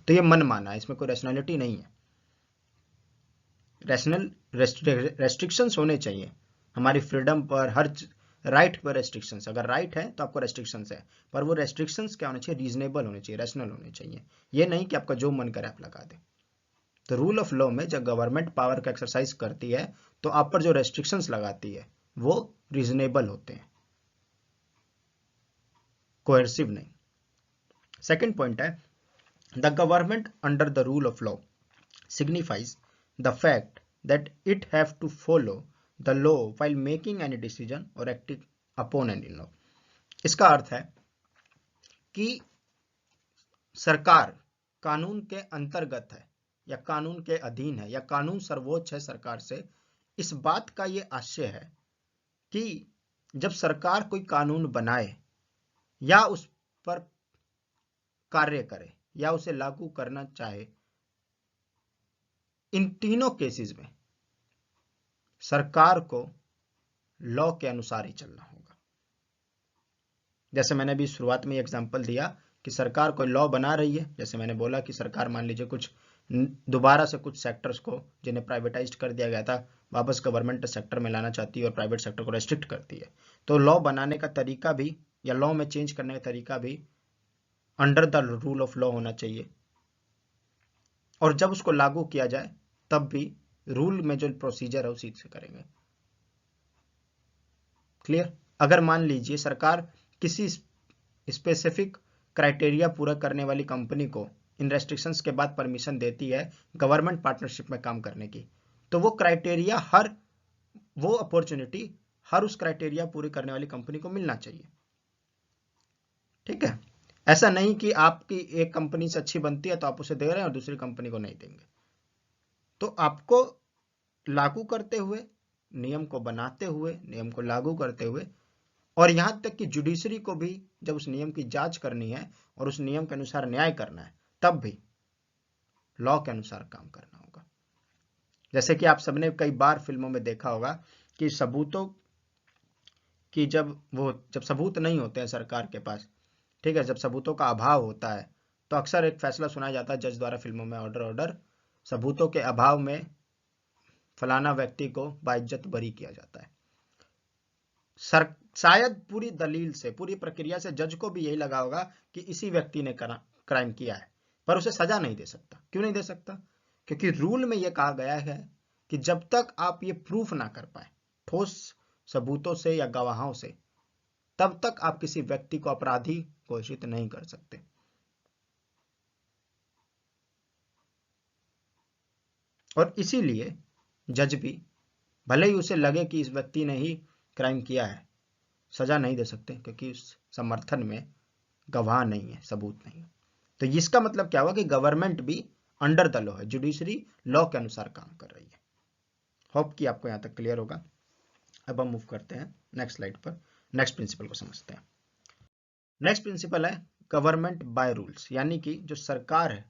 तो ये मन माना है, इसमें कोई रैशनैलिटी नहीं है। रैशनल रेस्ट्रिक्शंस होने चाहिए हमारी फ्रीडम पर, हर राइट पर रेस्ट्रिक्शंस। अगर राइट है तो आपको रेस्ट्रिक्शंस है, पर वो रेस्ट्रिक्शंस क्या होने चाहिए? रीजनेबल होने चाहिए, रैशनल होने चाहिए। ये नहीं कि आपका जो मन करे आप लगा दें। तो रूल ऑफ लॉ में जब गवर्नमेंट पावर का एक्सरसाइज करती है तो आप पर जो रेस्ट्रिक्शंस लगाती है वो रीजनेबल होते हैं, कोएर्सिव नहीं। सेकंड पॉइंट है, the government under the rule of law signifies the fact that it have to follow the law while making any decision or acting upon any law। इसका अर्थ है कि सरकार कानून के अंतर्गत है या कानून के अधीन है या कानून सर्वोच्च है सरकार से। इस बात का ये आशय है कि जब सरकार कोई कानून बनाए या उस पर कार्य करे या उसे लागू करना चाहे, इन तीनों केसेस में सरकार को लॉ के अनुसार ही चलना होगा। जैसे मैंने अभी शुरुआत में एग्जांपल दिया कि सरकार कोई लॉ बना रही है, जैसे मैंने बोला कि सरकार मान लीजिए कुछ दोबारा से कुछ सेक्टर्स को जिन्हें प्राइवेटाइज्ड कर दिया गया था वापस गवर्नमेंट सेक्टर में लाना चाहती है और प्राइवेट सेक्टर को रेस्ट्रिक्ट करती है, तो लॉ बनाने का तरीका भी या लॉ में चेंज करने का तरीका भी under the rule of law होना चाहिए, और जब उसको लागू किया जाए तब भी रूल में जो प्रोसीजर है उसी से करेंगे। क्लियर? अगर मान लीजिए सरकार किसी स्पेसिफिक क्राइटेरिया पूरा करने वाली कंपनी को इन रेस्ट्रिक्शंस के बाद परमिशन देती है गवर्नमेंट पार्टनरशिप में काम करने की, तो वो क्राइटेरिया वो अपॉर्चुनिटी हर उस क्राइटेरिया पूरी करने वाली कंपनी को मिलना चाहिए। ठीक है? ऐसा नहीं कि आपकी एक कंपनी से अच्छी बनती है तो आप उसे दे रहे हैं और दूसरी कंपनी को नहीं देंगे। तो आपको लागू करते हुए, नियम को बनाते हुए, नियम को लागू करते हुए, और यहां तक कि जुडिशरी को भी जब उस नियम की जांच करनी है और उस नियम के अनुसार न्याय करना है तब भी लॉ के अनुसार काम करना होगा। जैसे कि आप सबने कई बार फिल्मों में देखा होगा कि सबूतों की जब सबूत नहीं होते हैं सरकार के पास, ठीक है, जब सबूतों का अभाव होता है तो अक्सर एक फैसला सुनाया जाता है जज द्वारा फिल्मों में, ऑर्डर, सबूतों के अभाव में फलाना व्यक्ति को बाइज्जत बरी किया जाता है। शायद पूरी दलील से, पूरी प्रक्रिया से जज को भी यही लगा होगा कि इसी व्यक्ति ने क्राइम किया है, पर उसे सजा नहीं दे सकता। क्यों नहीं दे सकता? क्योंकि रूल में यह कहा गया है कि जब तक आप ये प्रूफ ना कर पाए ठोस सबूतों से या गवाहों से, तब तक आप किसी व्यक्ति को अपराधी घोषित नहीं कर सकते। और इसीलिए जज भी भले ही उसे लगे कि इस व्यक्ति ने ही क्राइम किया है, सजा नहीं दे सकते क्योंकि उस समर्थन में गवाह नहीं है, सबूत नहीं है। तो इसका मतलब क्या हुआ कि गवर्नमेंट भी अंडर द लॉ है, जुडिशरी लॉ के अनुसार काम कर रही है। होप कि आपको यहां तक क्लियर होगा। अब हम मूव करते हैं नेक्स्ट स्लाइड पर, नेक्स्ट प्रिंसिपल को समझते हैं। नेक्स्ट प्रिंसिपल है गवर्नमेंट बाय रूल्स, यानी कि जो सरकार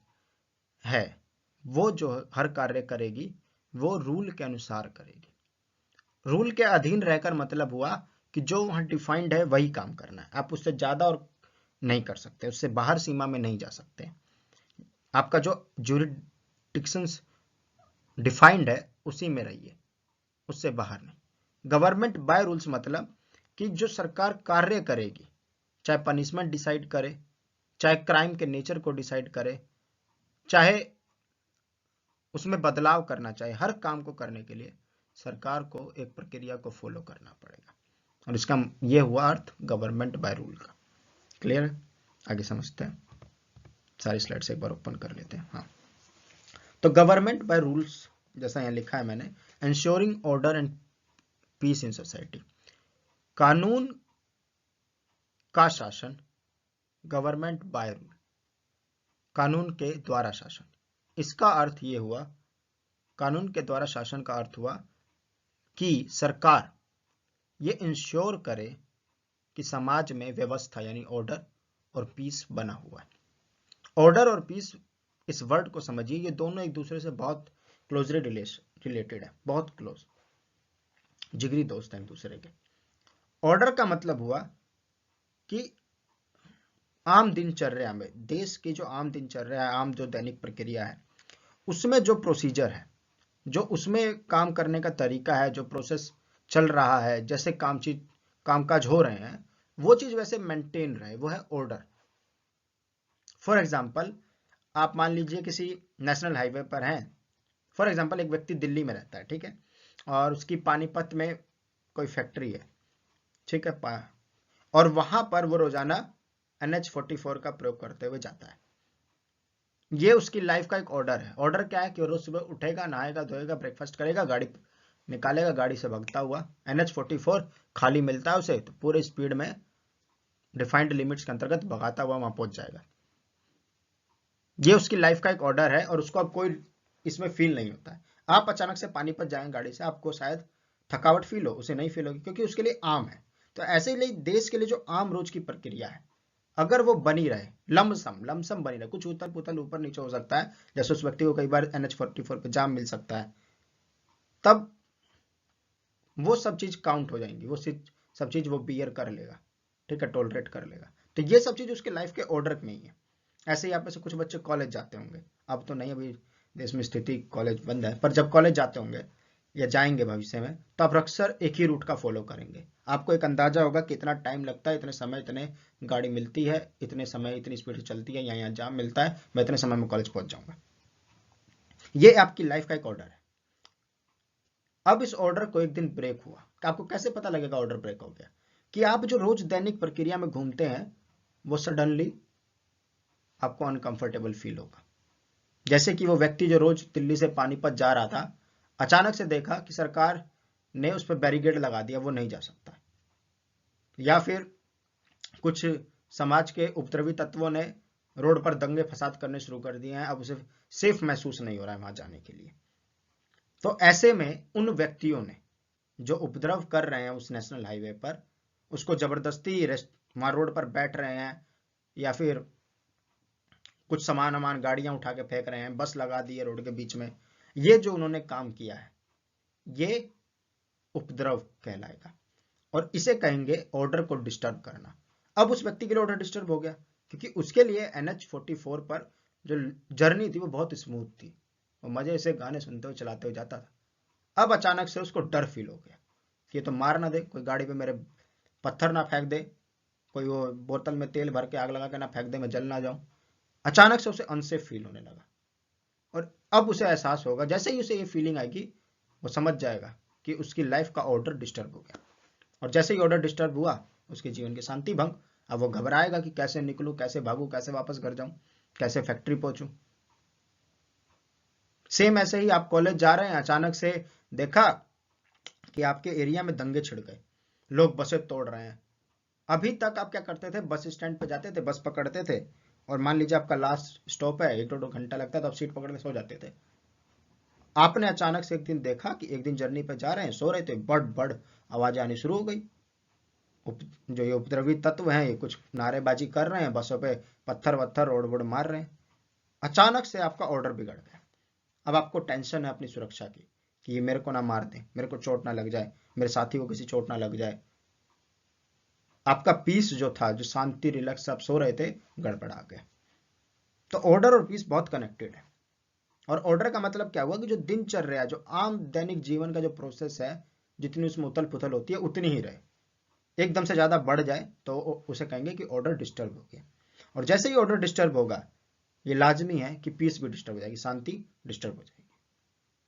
है वो जो हर कार्य करेगी वो रूल के अनुसार करेगी। रूल के अधीन रहकर मतलब हुआ कि जो वहां डिफाइंड है वही काम करना है, आप उससे ज्यादा और नहीं कर सकते, उससे बाहर सीमा में नहीं जा सकते। आपका जो ज्यूरिडिक्शंस डिफाइंड है उसी में रहिए, उससे बाहर नहीं। गवर्नमेंट बाय रूल्स मतलब कि जो सरकार कार्य करेगी, चाहे पनिशमेंट डिसाइड करे, चाहे क्राइम के नेचर को डिसाइड करे, चाहे उसमें बदलाव करना चाहे, हर काम को करने के लिए सरकार को एक प्रक्रिया को फॉलो करना पड़ेगा। और इसका यह हुआ अर्थ गवर्नमेंट बाय रूल का। क्लियर है? आगे समझते हैं। सारी स्लाइड्स एक बार ओपन कर लेते हैं। हाँ, तो गवर्नमेंट बाय रूल्स जैसा यहाँ लिखा है मैंने, ensuring order and peace in society, कानून का शासन, गवर्नमेंट बाय रूल, कानून के द्वारा शासन। इसका अर्थ ये हुआ, कानून के द्वारा शासन का अर्थ हुआ कि सरकार ये इंश्योर करे कि समाज में व्यवस्था यानी ऑर्डर और पीस बना हुआ है। ऑर्डर और पीस, इस वर्ड को समझिए, ये दोनों एक दूसरे से बहुत क्लोजली रिलेटेड है, बहुत क्लोज, जिगरी दोस्त हैं एक दूसरे के। ऑर्डर का मतलब हुआ कि आम दिनचर्या में, देश की जो आम दिनचर्या है, आम जो दैनिक प्रक्रिया है, उसमें जो प्रोसीजर है, जो उसमें काम करने का तरीका है, जो प्रोसेस चल रहा है, जैसे कामकाज हो रहे हैं, वो चीज वैसे मेंटेन रहे, वो है ऑर्डर। फॉर एग्जाम्पल, आप मान लीजिए किसी नेशनल हाईवे पर हैं फॉर एग्जाम्पल एक व्यक्ति दिल्ली में रहता है, ठीक है, और उसकी पानीपत में कोई फैक्ट्री है, ठीक है, और वहां पर वो रोजाना NH44 का प्रयोग करते हुए जाता है। ये उसकी लाइफ का एक ऑर्डर है। ऑर्डर क्या है कि रोज सुबह उठेगा, नहाएगा, धोएगा, ब्रेकफास्ट करेगा, गाड़ी निकालेगा, गाड़ी से भागता हुआ NH44 खाली मिलता है उसे तो पूरे स्पीड में डिफाइंड लिमिट्स के अंतर्गत भगाता हुआ वहां पहुंच जाएगा। ये उसकी लाइफ का एक ऑर्डर है और उसको अब कोई इसमें फील नहीं होता है। आप अचानक से पानीपत जाएं गाड़ी से, आपको शायद थकावट फील हो, उसे नहीं फील होगी क्योंकि उसके लिए आम है। तो ऐसे ही देश के लिए जो आम रोज की प्रक्रिया है, अगर वो बनी रहे, लमसम बनी रहे, कुछ उथल पुथल ऊपर नीचे हो सकता है, जैसे उस व्यक्ति को कई बार NH44 पे जाम मिल सकता है, तब वो सब चीज काउंट हो जाएंगी, वो सब चीज वो बियर कर लेगा, ठीक है, टॉलरेट कर लेगा। तो ये सब चीज उसके लाइफ के ऑर्डर में ही है। ऐसे ही आप में से कुछ बच्चे कॉलेज जाते होंगे, अब तो नहीं, अभी देश में स्थिति कॉलेज बंद है, पर जब कॉलेज जाते होंगे या जाएंगे भविष्य में, तो आप अक्सर एक ही रूट का फॉलो करेंगे। आपको एक अंदाजा होगा कि इतना टाइम लगता है, इतने समय इतने गाड़ी मिलती है, इतने समय इतनी स्पीड से चलती है, यहाँ जाम मिलता है, मैं इतने समय में कॉलेज पहुंच जाऊंगा। ये आपकी लाइफ का एक ऑर्डर है। अब इस ऑर्डर को एक दिन ब्रेक हुआ। आपको कैसे पता लगेगा ऑर्डर ब्रेक हो गया? कि आप जो रोज दैनिक प्रक्रिया में घूमते हैं वो सडनली आपको अनकंफर्टेबल फील होगा। जैसे कि वो व्यक्ति जो रोज दिल्ली से पानीपत जा रहा था, अचानक से देखा कि सरकार ने उस पर बैरिकेड लगा दिया, वो नहीं जा सकता। या फिर कुछ समाज के उपद्रवी तत्वों ने रोड पर दंगे फसाद करने शुरू कर दिए हैं, अब उसे सेफ महसूस नहीं हो रहा है वहां जाने के लिए। तो ऐसे में उन व्यक्तियों ने जो उपद्रव कर रहे हैं उस नेशनल हाईवे पर, उसको जबरदस्ती वहां रोड पर बैठ रहे हैं, या फिर कुछ सामान गाड़ियां उठा के फेंक रहे हैं, बस लगा दी है रोड के बीच में, ये जो उन्होंने काम किया है ये उपद्रव कहलाएगा और इसे कहेंगे ऑर्डर को डिस्टर्ब करना। अब उस व्यक्ति के लिए ऑर्डर डिस्टर्ब हो गया क्योंकि उसके लिए NH44 पर जो जर्नी थी वो बहुत स्मूथ थी, वो मजे से गाने सुनते हुए चलाते हुए जाता था। अब अचानक से उसको डर फील हो गया कि ये तो मार ना दे, कोई गाड़ी पे मेरे पत्थर ना फेंक दे, कोई वो बोतल में तेल भर के आग लगा के ना फेंक दे, मैं जल ना जाऊं। अचानक से उसे अनसेफ फील होने लगा और अब उसे एहसास होगा, जैसे ही उसे ये फीलिंग आएगी वो समझ जाएगा कि उसकी लाइफ का ऑर्डर डिस्टर्ब हो गया। और जैसे ही ऑर्डर डिस्टर्ब हुआ उसके जीवन की शांति भंग। अब वो घबराएगा कि कैसे निकलूं, कैसे भागूं, कैसे वापस घर जाऊं, कैसे फैक्ट्री पहुंचूं। सेम ऐसे ही आप कॉलेज जा रहे हैं, अचानक से देखा कि आपके एरिया में दंगे छिड़ गए, लोग बसें तोड़ रहे हैं। अभी तक आप क्या करते थे, बस स्टैंड पे जाते थे, बस पकड़ते थे और मान लीजिए आपका लास्ट स्टॉप है, 1-2 घंटा लगता है, तो आप सीट पकड़ के सो जाते थे। आपने अचानक से एक दिन देखा कि एक दिन जर्नी पे जा रहे हैं, सो रहे थे, बड़ बड़ आवाजें आनी शुरू हो गई। जो ये उपद्रवी तत्व हैं ये कुछ नारेबाजी कर रहे हैं, बसों पे पत्थर वत्थर रोड वोड मार रहे हैं। अचानक से आपका ऑर्डर बिगड़ गया। अब आपको टेंशन है अपनी सुरक्षा की कि ये मेरे को ना मार दे, मेरे को चोट ना लग जाए, मेरे साथी को किसी चोट ना लग जाए। आपका पीस जो था, जो शांति रिलैक्स आप सो रहे थे, गड़बड़ा गया। तो ऑर्डर और पीस बहुत कनेक्टेड है। और ऑर्डर का मतलब क्या हुआ कि जो दिनचर्या, जो आम दैनिक जीवन का जो प्रोसेस है, जितनी उसमें उथल पुथल होती है उतनी ही रहे। एकदम से ज्यादा बढ़ जाए तो उसे कहेंगे कि ऑर्डर डिस्टर्ब हो गया। और जैसे ही ऑर्डर डिस्टर्ब होगा, ये लाजमी है कि पीस भी डिस्टर्ब हो जाएगी, शांति डिस्टर्ब हो जाएगी,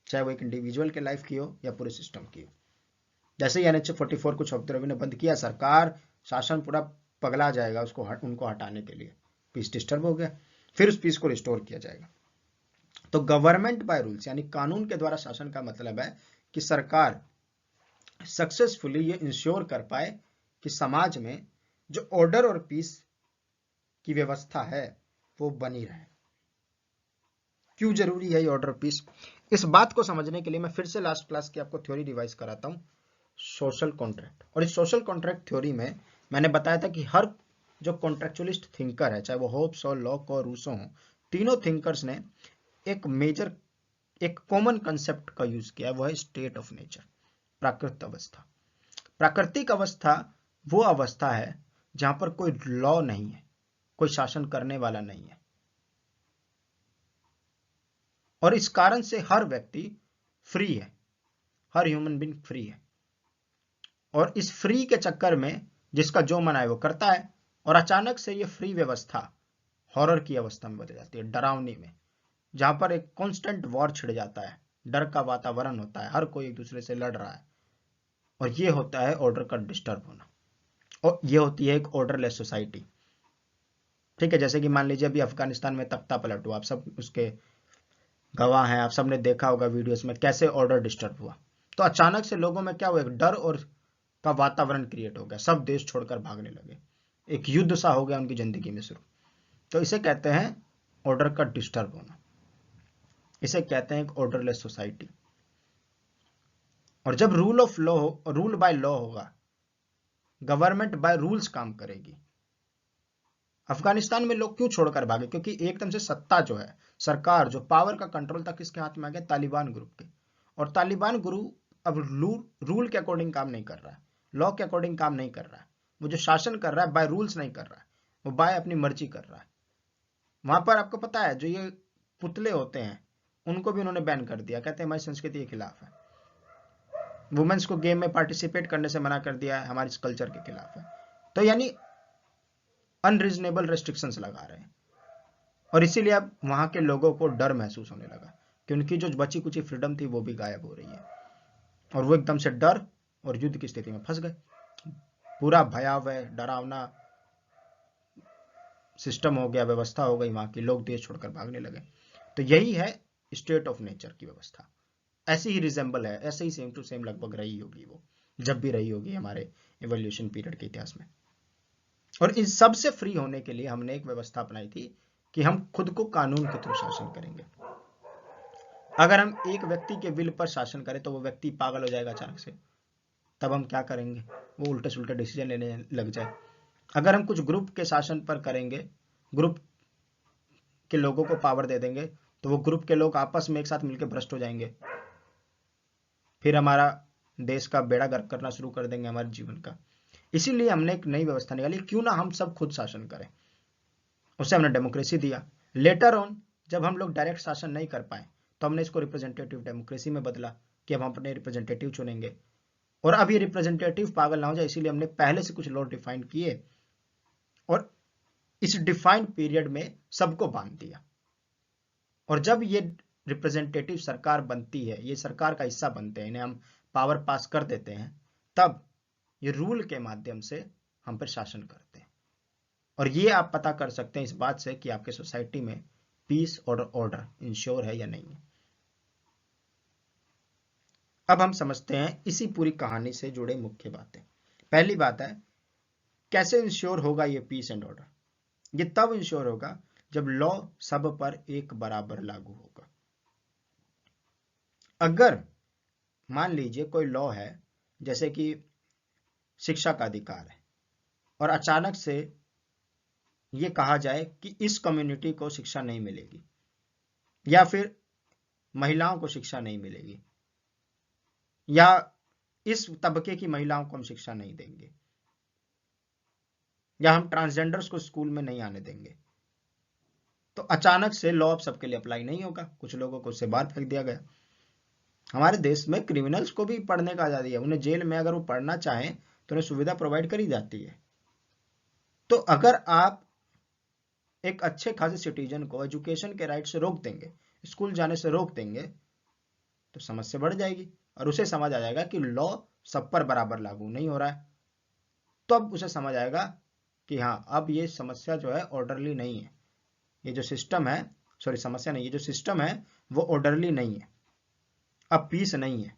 चाहे वो एक इंडिविजुअल के लाइफ की हो या पूरे सिस्टम की हो। जैसे ही NH44 कुछ उपद्रवी ने बंद किया, सरकार शासन पूरा पगला जाएगा उनको हटाने के लिए। पीस डिस्टर्ब हो गया, फिर उस पीस को रिस्टोर किया जाएगा। तो गवर्नमेंट बाय रूल्स यानी कानून के द्वारा शासन का मतलब है कि सरकार सक्सेसफुली ये इंश्योर कर पाए कि समाज में जो ऑर्डर और पीस की व्यवस्था है वो बनी रहे। क्यों जरूरी है ये ऑर्डर और पीस? इस बात को समझने के लिए मैं फिर से लास्ट क्लास की आपको थ्योरी रिवाइज कराता हूं, सोशल कॉन्ट्रैक्ट। और इस सोशल कॉन्ट्रैक्ट थ्योरी में मैंने बताया था कि हर जो कॉन्ट्रेक्चुअलिस्ट थिंकर है, चाहे वो होब्स हो, लॉक हो, रूसो हो, तीनों थिंकर्स ने एक कॉमन कंसेप्ट का यूज किया, वो है स्टेट ऑफ नेचर, प्राकृतिक अवस्था। प्राकृतिक अवस्था वो अवस्था है जहां पर कोई लॉ नहीं है, कोई शासन करने वाला नहीं है, और इस कारण से हर व्यक्ति फ्री है, हर ह्यूमन बीइंग फ्री है। और इस फ्री के चक्कर में जिसका जो मन आए वो करता है, और अचानक से ये फ्री व्यवस्था हॉरर की अवस्था में बदल जाती है, डरावनी में, जहां पर एक कांस्टेंट वॉर छिड़ जाता है डर का वातावरण होता है, हर कोई एक दूसरे से लड़ रहा है, और ये होता है ऑर्डर का डिस्टर्ब होना, और ये होती है एक ऑर्डरलेस सोसाइटी। ठीक है, जैसे कि मान लीजिए अभी अफगानिस्तान में तख्ता पलट हुआ, आप सब उसके गवाह हैं, आप सबने देखा होगा वीडियोस में कैसे ऑर्डर डिस्टर्ब हुआ। तो अचानक से लोगों में क्या हुआ, एक डर और का वातावरण क्रिएट हो गया, सब देश छोड़कर भागने लगे, एक युद्ध सा हो गया उनकी जिंदगी में शुरू। तो इसे कहते हैं ऑर्डर का डिस्टर्ब होना, इसे कहते हैं एक ऑर्डरलेस सोसाइटी। और जब रूल बाय लॉ होगा, गवर्नमेंट बाय रूल्स काम करेगी। अफगानिस्तान में लोग क्यों छोड़कर भागे, क्योंकि एकदम से सत्ता जो है, सरकार जो पावर का कंट्रोल था, किसके हाथ में आ गया, तालिबान ग्रुप के। और तालिबान ग्रुप अब रूल के अकॉर्डिंग काम नहीं कर रहा है, लॉ के अकॉर्डिंग काम नहीं कर रहा है, वो जो शासन कर रहा है बाय रूल्स नहीं कर रहा है, वो बाय अपनी मर्जी कर रहा है। वहां पर आपको पता है जो ये पुतले होते हैं उनको भी उन्होंने बैन कर दिया, कहते हैं हमारी संस्कृति के खिलाफ है। वुमेन्स को गेम में पार्टिसिपेट करने से मना कर दिया है, हमारे कल्चर के खिलाफ है। तो यानी अनरीजनेबल रेस्ट्रिक्शंस लगा रहे हैं, और इसीलिए अब वहां के लोगों को डर महसूस होने लगा कि उनकी जो बची कुची फ्रीडम थी वो भी गायब हो रही है, और वो एकदम से डर और युद्ध की स्थिति में फंस गए। पूरा भयावह डरावना सिस्टम हो गया, व्यवस्था हो गई वहां की, लोग देश छोड़कर भागने लगे। तो यही है स्टेट ऑफ नेचर की व्यवस्था, ऐसी ही रिजेंबल है, ऐसे ही सेम टू सेम लगभग रही होगी वो, जब भी रही होगी हमारे एवोल्यूशन पीरियड के इतिहास में। और इन सब से फ्री होने के लिए हमने एक व्यवस्था अपनाई थी कि हम खुद को कानून के थ्रू शासन करेंगे। अगर हम एक व्यक्ति के विल पर शासन करें तो वो व्यक्ति पागल हो जाएगा अचानक से, तब हम क्या करेंगे, वो उल्टे सुल्टे डिसीजन लेने लग जाए। अगर हम कुछ ग्रुप के शासन पर करेंगे, ग्रुप के लोगों को पावर दे देंगे, तो वो ग्रुप के लोग आपस में एक साथ मिलकर भ्रष्ट हो जाएंगे, फिर हमारा देश का बेड़ा गर्क करना शुरू कर देंगे, हमारे जीवन का। इसीलिए हमने एक नई व्यवस्था निकाली, क्यों ना हम सब खुद शासन करें, उसे हमने डेमोक्रेसी दिया। लेटर ऑन जब हम लोग डायरेक्ट शासन नहीं कर पाए तो हमने इसको रिप्रेजेंटेटिव डेमोक्रेसी में बदला कि अब हम अपने रिप्रेजेंटेटिव चुनेंगे। और अब ये रिप्रेजेंटेटिव पागल ना हो जाए, इसीलिए हमने पहले से कुछ लॉ डिफाइन किए, और इस डिफाइंड पीरियड में सबको बांध दिया। और जब ये रिप्रेजेंटेटिव सरकार बनती है, ये सरकार का हिस्सा बनते हैं, इन्हें हम पावर पास कर देते हैं, तब ये रूल के माध्यम से हम पर शासन करते हैं। और ये आप पता कर सकते हैं इस बात से कि आपके सोसाइटी में पीस और ऑर्डर इंश्योर है या नहीं है। अब हम समझते हैं इसी पूरी कहानी से जुड़े मुख्य बातें। पहली बात है, कैसे इंश्योर होगा ये पीस एंड ऑर्डर। ये तब इंश्योर होगा जब लॉ सब पर एक बराबर लागू होगा। अगर मान लीजिए कोई लॉ है, जैसे कि शिक्षा का अधिकार है, और अचानक से ये कहा जाए कि इस कम्युनिटी को शिक्षा नहीं मिलेगी, या फिर महिलाओं को शिक्षा नहीं मिलेगी, या इस तबके की महिलाओं को हम शिक्षा नहीं देंगे, या हम ट्रांसजेंडर्स को स्कूल में नहीं आने देंगे, तो अचानक से लॉ अब सबके लिए अप्लाई नहीं होगा, कुछ लोगों को उससे बाहर फेंक दिया गया। हमारे देश में क्रिमिनल्स को भी पढ़ने का आज़ादी है, उन्हें जेल में अगर वो पढ़ना चाहें तो उन्हें सुविधा प्रोवाइड करी जाती है। तो अगर आप एक अच्छे खासे सिटीजन को एजुकेशन के राइट से रोक देंगे, स्कूल जाने से रोक देंगे, तो समस्या बढ़ जाएगी, और उसे समझ आ जाएगा कि लॉ सब पर बराबर लागू नहीं हो रहा है। तो अब उसे समझ आएगा कि हाँ, अब ये समस्या जो है ऑर्डरली नहीं है, ये जो सिस्टम है, सॉरी समस्या नहीं, ये जो सिस्टम है वो ऑर्डरली नहीं है, अब पीस नहीं है,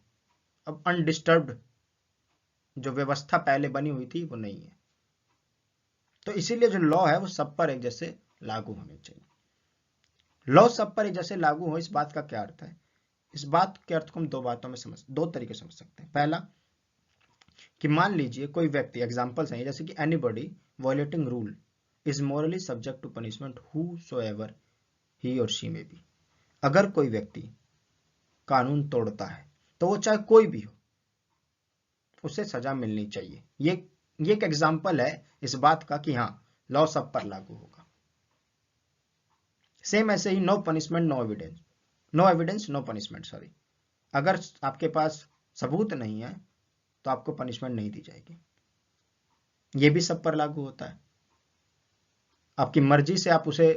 अब अनडिस्टर्ब्ड जो व्यवस्था पहले बनी हुई थी वो नहीं है। तो इसीलिए जो लॉ है वो सब पर एक जैसे लागू होने चाहिए। लॉ सब पर एक जैसे लागू हो, इस बात का क्या अर्थ है? इस बात के अर्थ को हम दो तरीके समझ सकते हैं। पहला कि मान लीजिए कोई व्यक्ति, एग्जांपल्स हैं जैसे कि anybody violating rule is morally subject to punishment whosoever he or she में बी। अगर कोई व्यक्ति कानून तोड़ता है तो वो चाहे कोई भी हो, उसे सजा मिलनी चाहिए। ये एक एग्जांपल है इस बात का कि हाँ, लॉ सब पर लागू होगा। सेम ऐसे ही no punishment no evidence, no evidence no punishment, sorry, अगर आपके पास सबूत नहीं है तो आपको पनिशमेंट नहीं दी जाएगी, ये भी सब पर लागू होता है। आपकी मर्जी से आप उसे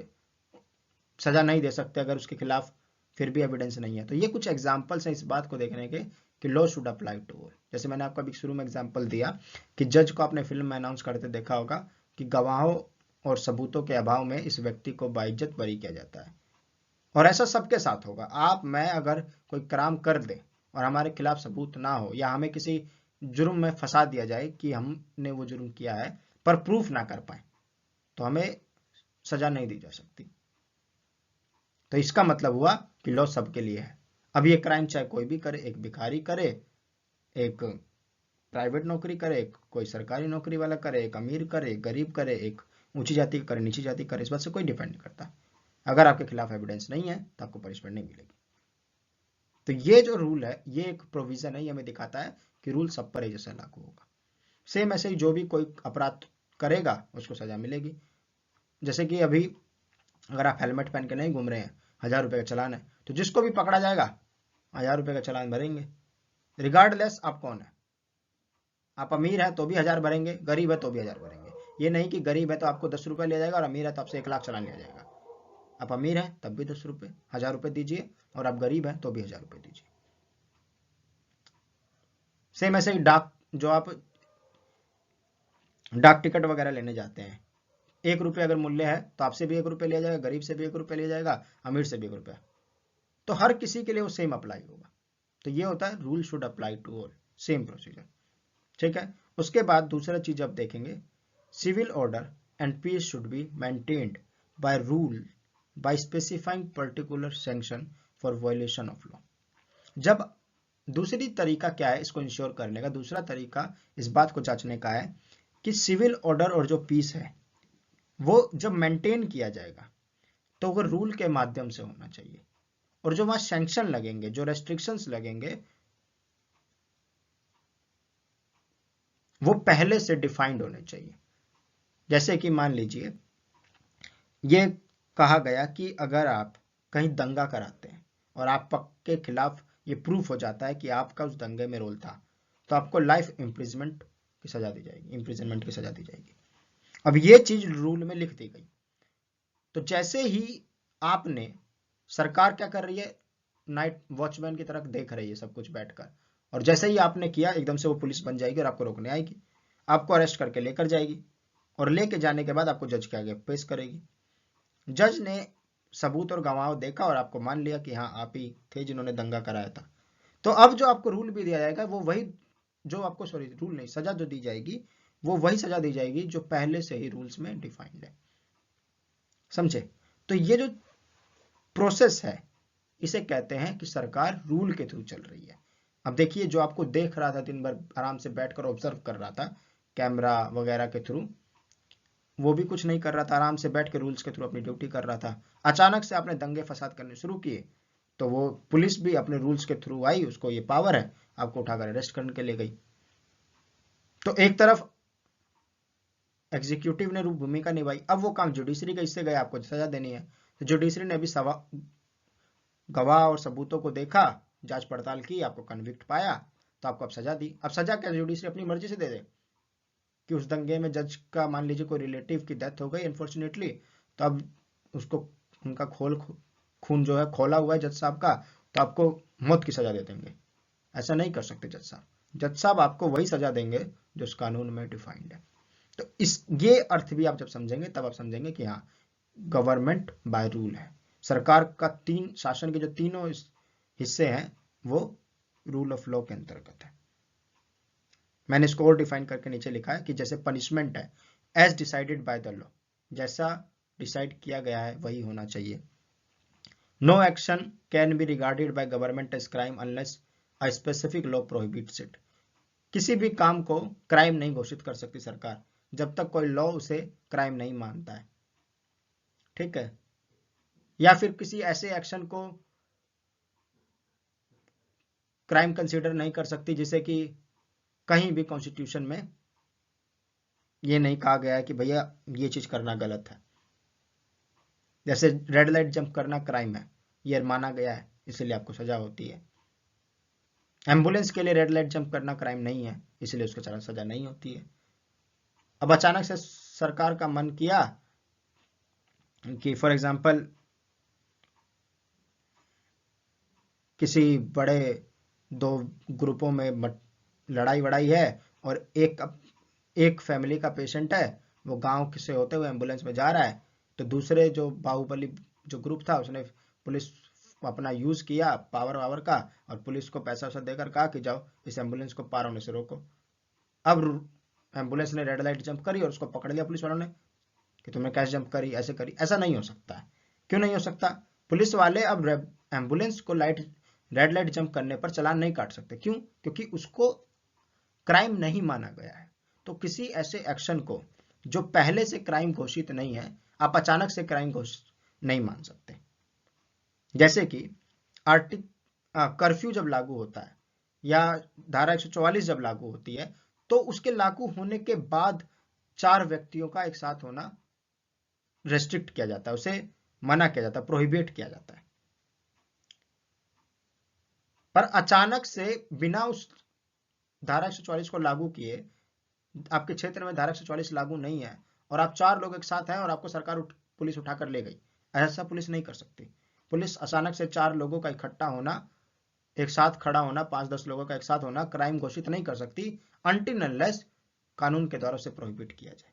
सजा नहीं दे सकते अगर उसके खिलाफ फिर भी एविडेंस नहीं है। तो ये कुछ एग्जाम्पल्स हैं इस बात को देखने के कि law should apply to all. जैसे मैंने आपको अभी शुरू में एग्जाम्पल दिया कि जज को आपने फिल्म में अनाउंस करते देखा होगा कि गवाहों और सबूतों के अभाव में इस व्यक्ति को बाइज्जत बरी किया जाता है। और ऐसा सबके साथ होगा। आप मैं अगर कोई क्राइम कर दे और हमारे खिलाफ सबूत ना हो या हमें किसी जुर्म में फंसा दिया जाए कि हमने वो जुर्म किया है पर प्रूफ ना कर पाए, तो हमें सजा नहीं दी जा सकती। तो इसका मतलब हुआ कि लॉ सबके लिए है। अब ये क्राइम चाहे कोई भी करे, एक भिखारी करे, एक प्राइवेट नौकरी करे, कोई सरकारी नौकरी वाला करे, एक अमीर करे, गरीब करे, एक ऊंची जाति करे, नीची जाति करे, इस बात से कोई डिपेंड नहीं करता। अगर आपके खिलाफ एविडेंस नहीं है तो आपको पनिशमेंट नहीं मिलेगी। तो ये जो रूल है, ये एक प्रोविजन है, ये हमें दिखाता है कि रूल सब पर एक जैसा लागू होगा। सेम ऐसे ही जो भी कोई अपराध करेगा उसको सजा मिलेगी। जैसे कि अभी अगर आप हेलमेट पहन के नहीं घूम रहे हैं, 1000 रुपये का चालान है, तो जिसको भी पकड़ा जाएगा 1000 रुपये का चालान भरेंगे, रिगार्डलेस आप कौन है। आप अमीर हैं तो भी 1000 भरेंगे, गरीब है तो भी 1000 भरेंगे। ये नहीं कि गरीब है तो आपको 10 रुपये लिया जाएगा और अमीर है तो आपसे 1 लाख चालान लिया जाएगा। आप अमीर हैं तब भी 10 रुपये, 1000 रुपये दीजिए, और आप गरीब हैं तो भी 1000 रुपये दीजिए। सेम ऐसे ही जो आप डाक टिकट वगैरह लेने जाते हैं, 1 रुपये अगर मूल्य है तो आपसे भी 1 रुपये लिया जाएगा, गरीब से भी 1 रुपये लिया जाएगा, अमीर से भी 1 रुपया। तो हर किसी के लिए वो सेम अप्लाई होगा। तो ये होता है rule should apply to all, same procedure. ठीक है। उसके बाद दूसरा चीज आप देखेंगे, civil order and peace should be maintained by rule by specifying particular sanction for violation of law. जब दूसरी तरीका क्या है इसको इंश्योर करने का, दूसरा तरीका इस बात को जांचने का है कि सिविल ऑर्डर और जो पीस है वो जब मेंटेन किया जाएगा तो वो रूल के माध्यम से होना चाहिए, और जो वहां सैंक्शन लगेंगे, जो रेस्ट्रिक्शंस लगेंगे, वो पहले से डिफाइंड होने चाहिए। जैसे कि मान लीजिए ये कहा गया कि अगर आप कहीं दंगा कराते हैं और आप के खिलाफ ये प्रूफ हो जाता है कि आपका उस दंगे में रोल था, तो आपको लाइफ इम्प्रिजमेंट की सजा दी जाएगी, इम्प्रिजनमेंट की सजा दी जाएगी। अब ये चीज रूल में लिख दी गई। तो जैसे ही आपने, सरकार क्या कर रही है, नाइट वॉचमैन की तरफ देख रही है सब कुछ बैठकर, और जैसे ही आपने किया एकदम से वो पुलिस बन जाएगी और आपको रोकने आएगी, आपको अरेस्ट करके लेकर जाएगी, और लेके जाने के बाद आपको जज के आगे पेश करेगी। जज ने सबूत और गवाह देखा और आपको मान लिया कि हाँ आप ही थे जिन्होंने दंगा कराया था। तो अब जो आपको रूल भी दिया जाएगा वो वही, जो आपको सॉरी रूल नहीं, सजा जो दी जाएगी वो वही सजा दी जाएगी जो पहले से ही रूल्स में डिफाइंड है। समझे? तो ये जो प्रोसेस है इसे कहते हैं कि सरकार रूल के थ्रू चल रही है। अब देखिए जो आपको देख रहा था दिन भर आराम से बैठकर ऑब्जर्व कर रहा था कैमरा वगैरह के थ्रू, वो भी कुछ नहीं कर रहा था, आराम से बैठ के रूल्स के थ्रू अपनी ड्यूटी कर रहा था। अचानक से आपने दंगे फसाद करने शुरू किए तो वो पुलिस भी अपने रूल्स के थ्रू आई, उसको ये पावर है, आपको उठाकर अरेस्ट करने के ले गई। तो एक तरफ एग्जीक्यूटिव ने भूमिका निभाई, अब वो काम जुडिशरी का हिस्से गए, आपको सजा देनी है। तो जुडिशरी ने अभी गवाह और सबूतों को देखा, जांच पड़ताल की, आपको कन्विक्ट पाया, तो आपको अब सजा दी। अब सजा क्या जुडिशरी अपनी मर्जी से दे दे कि उस दंगे में जज का मान लीजिए कोई रिलेटिव की डेथ हो गई अनफॉर्चुनेटली, तो अब उसको उनका खून जो है खोला हुआ है जज साहब का, तो आपको मौत की सजा दे देंगे। ऐसा नहीं कर सकते जज साहब। जज साहब आपको वही सजा देंगे जो उस कानून में डिफाइंड है। तो इस ये अर्थ भी आप जब समझेंगे तब आप समझेंगे कि हाँ गवर्नमेंट बाय रूल है। सरकार का शासन के जो तीनों हिस्से हैं वो रूल ऑफ लॉ के अंतर्गत है। मैंने इसको और डिफाइन करके नीचे लिखा है कि जैसे पनिशमेंट है as decided by the law, जैसा डिसाइड किया गया है वही होना चाहिए। No action can be regarded by government as crime unless a specific law prohibits it. किसी भी काम को क्राइम नहीं घोषित कर सकती सरकार जब तक कोई लॉ उसे क्राइम नहीं मानता है। ठीक है। या फिर किसी ऐसे एक्शन को क्राइम कंसीडर नहीं कर सकती जिसे कि कहीं भी कॉन्स्टिट्यूशन में ये नहीं कहा गया है कि भैया ये चीज करना गलत है। जैसे रेड लाइट जंप करना क्राइम है, ये माना गया है, इसलिए आपको सजा होती है। एम्बुलेंस के लिए रेड लाइट जंप करना क्राइम नहीं है, इसलिए उसको सजा नहीं होती है। अब अचानक से सरकार का मन किया कि फॉर एग्जाम्पल किसी बड़े दो ग्रुपों में लड़ाई वड़ाई है और एक फैमिली का पेशेंट है, वो गांव से होते हुए एम्बुलेंस में जा रहा है, तो दूसरे जो बाहुबली जो ग्रुप था उसने पुलिस अपना यूज किया पावर का, और पुलिस को पैसा वैसा देकर कहा कि जाओ इस एम्बुलेंस को पार होने से रोको। अब एम्बुलेंस ने रेड लाइट जंप करी और उसको पकड़ लिया पुलिस वालों ने कि तुमने कैसे जंप करी, ऐसे करी। ऐसा नहीं हो सकता है। क्यों नहीं हो सकता? पुलिस वाले अब एम्बुलेंस को रेड लाइट जंप करने पर चालान नहीं काट सकते। क्यों? क्योंकि उसको क्राइम नहीं माना गया है। तो किसी ऐसे एक्शन को जो पहले से क्राइम घोषित नहीं है, आप अचानक से क्राइम घोषित नहीं मान सकते। जैसे कि कर्फ्यू जब लागू होता है या धारा 144 जब लागू होती है, तो उसके लागू होने के बाद 4 व्यक्तियों का एक साथ होना रेस्ट्रिक्ट किया जाता है, उसे मना किया जाता है, प्रोहिबिट किया जाता है। पर अचानक से बिना उस धारा 144 को लागू किए, आपके क्षेत्र में धारा 144 लागू नहीं है और आप 4 लोग एक साथ हैं और आपको सरकार पुलिस उठाकर ले गई, ऐसा पुलिस नहीं कर सकती। पुलिस अचानक से 4 लोगों का इकट्ठा होना, एक साथ खड़ा होना, 5-10 लोगों का एक साथ होना क्राइम घोषित नहीं कर सकती अनटिल अनलेस कानून के द्वारा उसे प्रोहिबिट किया जाए।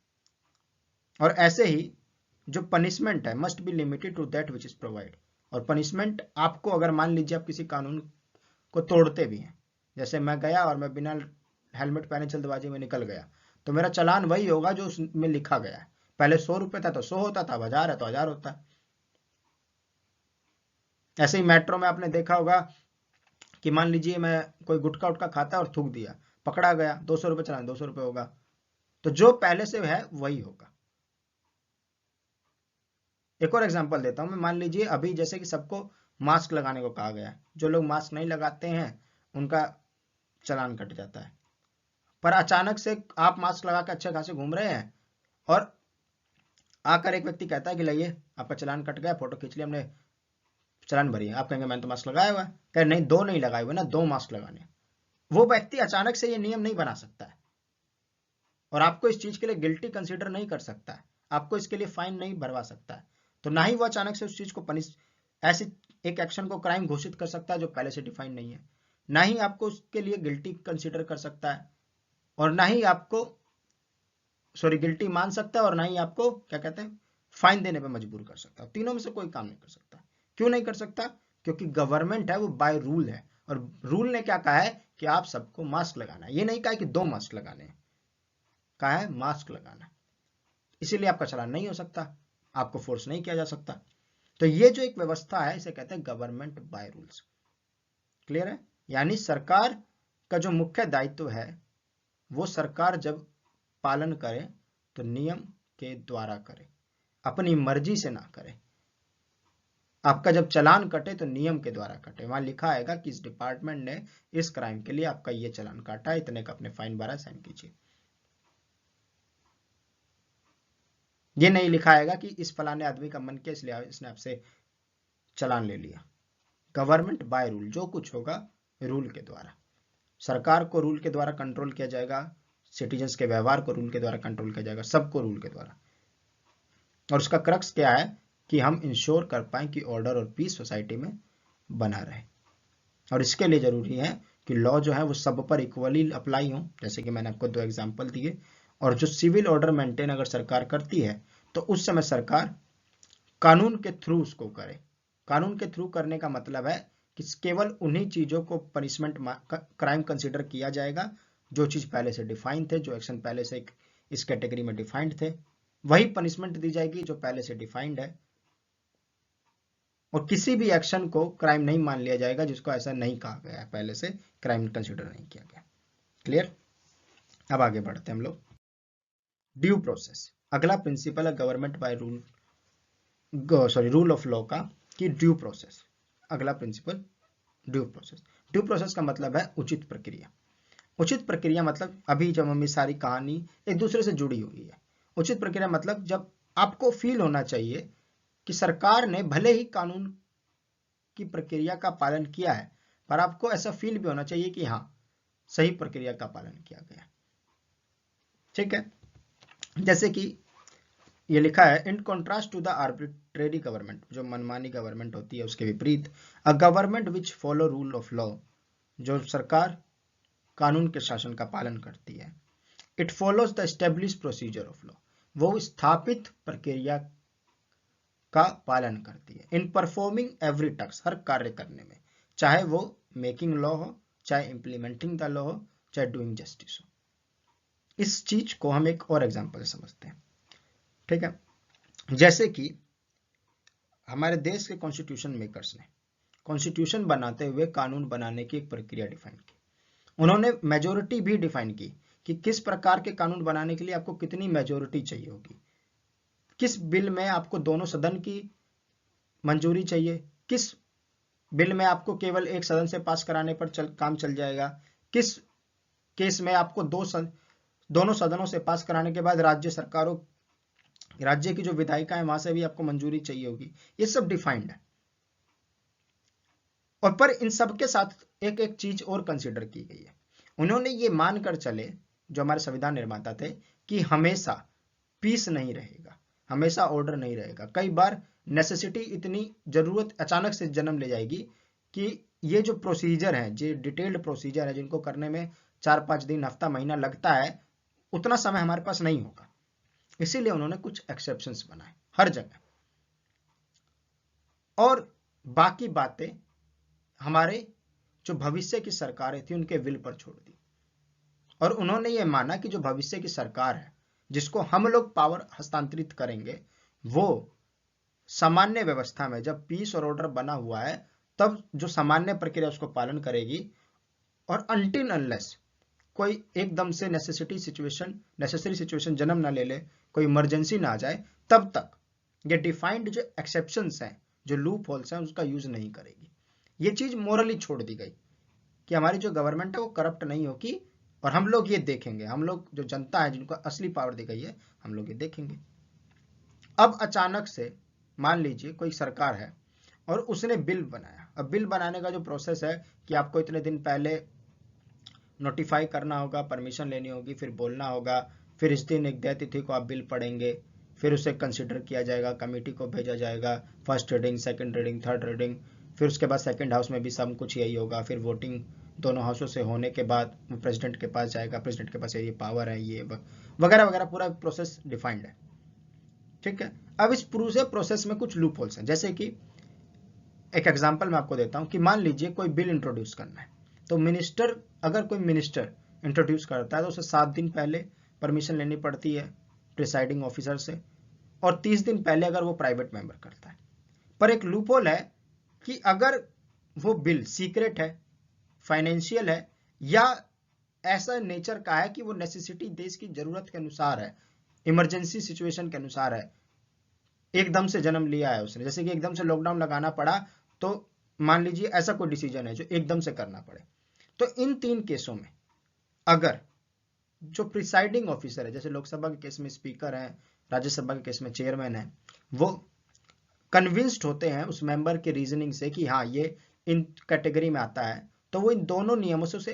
और ऐसे ही जो पनिशमेंट है must be limited to that which is provide. और पनिशमेंट आपको, अगर मान लीजिए आप किसी कानून को तोड़ते भी हैं, जैसे मैं गया और मैं बिना हेलमेट पहने जल्दबाजी में निकल गया, तो मेरा चालान वही होगा जो उसमें लिखा गया है। पहले 100 रुपए था तो 100 होता था, अब 1000 है तो 1000 होता है। ऐसे ही मेट्रो में आपने देखा होगा कि मान लीजिए मैं कोई गुटखा उटका खाता और थूक दिया, पकड़ा गया, 200 रुपए चालान 200 रुपए होगा। तो जो पहले से है वही होगा। एक और एग्जांपल देता हूं मैं। मान लीजिए अभी जैसे कि सबको मास्क लगाने को कहा गया है, जो लोग मास्क नहीं लगाते हैं उनका चालान कट जाता है। पर अचानक से आप मास्क लगा के अच्छे खासे घूम रहे हैं और आकर एक व्यक्ति कहता है कि लाइए आपका चालान कट गया, फोटो खींच लिया हमने, चालान भरिए। आप कहेंगे मैंने तो मास्क लगाया हुआ है। कह नहीं, 2 नहीं लगाए हुए ना, 2 मास्क लगाने। वो व्यक्ति अचानक से ये नियम नहीं बना सकता है और आपको इस चीज के लिए गिल्टी कंसीडर नहीं कर सकता है, आपको इसके लिए फाइन नहीं भरवा सकता है। तो ना ही वो अचानक से उस चीज को ऐसे एक एक्शन को क्राइम घोषित कर सकता है जो पहले से डिफाइन नहीं है, ना ही आपको उसके लिए गिल्टी कंसीडर कर सकता है, और ना ही आपको गिल्टी मान सकता है, और ना ही आपको क्या कहते हैं फाइन देने पे मजबूर कर सकता है। तीनों में से कोई काम नहीं कर सकता। क्यों नहीं कर सकता? क्योंकि गवर्नमेंट है वो बाय रूल है, और रूल ने क्या कहा है कि आप सबको मास्क लगाना है। ये नहीं कहा कि 2 मास्क लगाने हैं, कहा है मास्क लगाना। इसीलिए आपका चालान नहीं हो सकता, आपको फोर्स नहीं किया जा सकता। तो ये जो एक व्यवस्था है इसे कहते हैं गवर्नमेंट बाय रूल्स। क्लियर है? यानी सरकार का जो मुख्य दायित्व है वो सरकार जब पालन करे तो नियम के द्वारा करे, अपनी मर्जी से ना करे। आपका जब चालान कटे तो नियम के द्वारा कटे। वहां लिखा आएगा कि इस डिपार्टमेंट ने इस क्राइम के लिए आपका ये चालान काटा, इतने का अपने फाइन भरा, साइन कीजिए। ये नहीं लिखा आएगा कि इस फलाने आदमी का मन किया इसलिए इसने आपसे चालान ले लिया। गवर्नमेंट बाय रूल, जो कुछ होगा रूल के द्वारा। सरकार को रूल के द्वारा कंट्रोल किया जाएगा, सिटीजन्स के व्यवहार को रूल के द्वारा कंट्रोल किया जाएगा, सबको रूल के द्वारा। और उसका क्रक्स क्या है कि हम इंश्योर कर पाए कि ऑर्डर और पीस सोसाइटी में बना रहे। और इसके लिए जरूरी है कि लॉ जो है वो सब पर इक्वली अप्लाई हो, जैसे कि मैंने आपको 2 एग्जांपल दिए। और जो सिविल ऑर्डर मेंटेन अगर सरकार करती है तो उस समय सरकार कानून के थ्रू उसको करे। कानून के थ्रू करने का मतलब है कि केवल उन्हीं चीजों को पनिशमेंट क्राइम कंसीडर किया जाएगा जो चीज पहले से डिफाइंड थे, जो एक्शन पहले से इस कैटेगरी में डिफाइंड थे, वही पनिशमेंट दी जाएगी जो पहले से डिफाइंड है। और किसी भी एक्शन को क्राइम नहीं मान लिया जाएगा जिसको ऐसा नहीं कहा गया है, पहले से क्राइम कंसीडर नहीं किया गया। क्लियर? अब आगे बढ़ते हैं हम लोग। ड्यू प्रोसेस, अगला प्रिंसिपल है government by rule of law का, कि ड्यू प्रोसेस। अगला principle due process. Due process का मतलब है उचित प्रक्रिया। उचित प्रक्रिया मतलब अभी जब हमें सारी कहानी एक दूसरे से जुड़ी हुई है। उचित प्रक्रिया मतलब जब आपको फील होना चाहिए कि सरकार ने भले ही कानून की प्रक्रिया का पालन किया है, पर आपको ऐसा फील भी होना चाहिए कि हाँ सही प्रक्रिया का पालन किया गया। ठीक है? जैसे कि ये लिखा है, in contrast to the arbitrary government, जो मनमानी गवर्नमेंट होती है उसके विपरीत, a government which follow rule of law, जो सरकार कानून के शासन का पालन करती है, it follows the establish procedure of law, वो स्थापित प्रक्रिया का पालन करती है, इन परफॉर्मिंग एवरी टास्क, हर कार्य करने में, चाहे वो मेकिंग लॉ हो, चाहे इंप्लीमेंटिंग द लॉ हो, चाहे डूइंग जस्टिस हो। इस चीज को हम एक और एग्जांपल से समझते हैं, ठीक है। जैसे कि हमारे देश के कॉन्स्टिट्यूशन मेकर्स ने कॉन्स्टिट्यूशन बनाते हुए कानून बनाने की एक प्रक्रिया डिफाइन की। उन्होंने मेजोरिटी भी डिफाइन की कि किस प्रकार के कानून बनाने के लिए आपको कितनी मेजोरिटी चाहिए होगी, किस बिल में आपको दोनों सदन की मंजूरी चाहिए, किस बिल में आपको केवल एक सदन से पास कराने पर काम चल जाएगा, किस केस में आपको दोनों सदनों से पास कराने के बाद राज्य की जो विधायिका है वहां से भी आपको मंजूरी चाहिए होगी। ये सब डिफाइंड है। और पर इन सब के साथ एक एक चीज और कंसिडर की गई है। उन्होंने ये मानकर चले, जो हमारे संविधान निर्माता थे, कि हमेशा पीस नहीं रहेगा, हमेशा ऑर्डर नहीं रहेगा। कई बार नेसेसिटी, इतनी जरूरत अचानक से जन्म ले जाएगी कि ये जो प्रोसीजर है, जो डिटेल्ड प्रोसीजर है, जिनको करने में 4-5 दिन, हफ्ता, महीना लगता है, उतना समय हमारे पास नहीं होगा। इसीलिए उन्होंने कुछ एक्सेप्शंस बनाए हर जगह, और बाकी बातें हमारे जो भविष्य की सरकारें थी उनके विल पर छोड़ दी। और उन्होंने ये माना कि जो भविष्य की सरकार है, जिसको हम लोग पावर हस्तांतरित करेंगे, वो सामान्य व्यवस्था में जब पीस और ऑर्डर बना हुआ है तब जो सामान्य प्रक्रिया उसको पालन करेगी, और अनटिल अनलेस कोई एकदम से नेसेसरी सिचुएशन जन्म ना ले ले, कोई इमरजेंसी ना आ जाए, तब तक ये डिफाइंड जो एक्सेप्शंस हैं, जो लूप होल्स हैं, उसका यूज नहीं करेगी। ये चीज मोरली छोड़ दी गई कि हमारी जो गवर्नमेंट है वो करप्ट नहीं होगी, और हम लोग ये देखेंगे, हम लोग जो जनता है जिनको असली पावर दी गई है, हम लोग ये देखेंगे। अब अचानक से मान लीजिए कोई सरकार है और उसने बिल बनाया। अब बिल बनाने का जो प्रोसेस है कि आपको इतने दिन पहले नोटिफाई करना होगा, परमिशन लेनी होगी, फिर बोलना होगा, फिर इस दिन एक तय तिथि को आप बिल पढ़ेंगे, फिर उसे कंसिडर किया जाएगा, कमेटी को भेजा जाएगा, first reading, second reading, third reading, फिर उसके बाद सेकंड हाउस में भी सब कुछ यही होगा, फिर वोटिंग दोनों हाउसों से होने के बाद प्रेसिडेंट के पास जाएगा, प्रेसिडेंट के पास ये पावर है, ये वगैरह वगैरह, पूरा प्रोसेस डिफाइंड है, ठीक है। अब इस पूरे प्रोसेस में कुछ लूप होल्स हैं। जैसे कि एक एग्जांपल मैं आपको देता हूं कि मान लीजिए कोई बिल इंट्रोड्यूस करना है, तो अगर कोई मिनिस्टर इंट्रोड्यूस करता है तो उसे 7 दिन पहले परमिशन लेनी पड़ती है प्रिसाइडिंग ऑफिसर से, और 30 दिन पहले अगर वो प्राइवेट मेंबर करता है। पर एक लूप होल है कि अगर वो बिल सीक्रेट है, फाइनेंशियल है, या ऐसा नेचर का है कि वो नेसेसिटी देश की जरूरत के अनुसार है, इमरजेंसी सिचुएशन के अनुसार है, एकदम से जन्म लिया है उसने, जैसे कि एकदम से लॉकडाउन लगाना पड़ा, तो मान लीजिए ऐसा कोई डिसीजन है जो एकदम से करना पड़े, तो इन 3 केसों में अगर जो प्रिसाइडिंग ऑफिसर है, जैसे लोकसभा के केस में स्पीकर है, राज्यसभा के केस में चेयरमैन है, वो कन्विंस्ड होते हैं उस मेंबर के रीजनिंग से कि हाँ ये इन कैटेगरी में आता है, तो वो इन दोनों नियमों से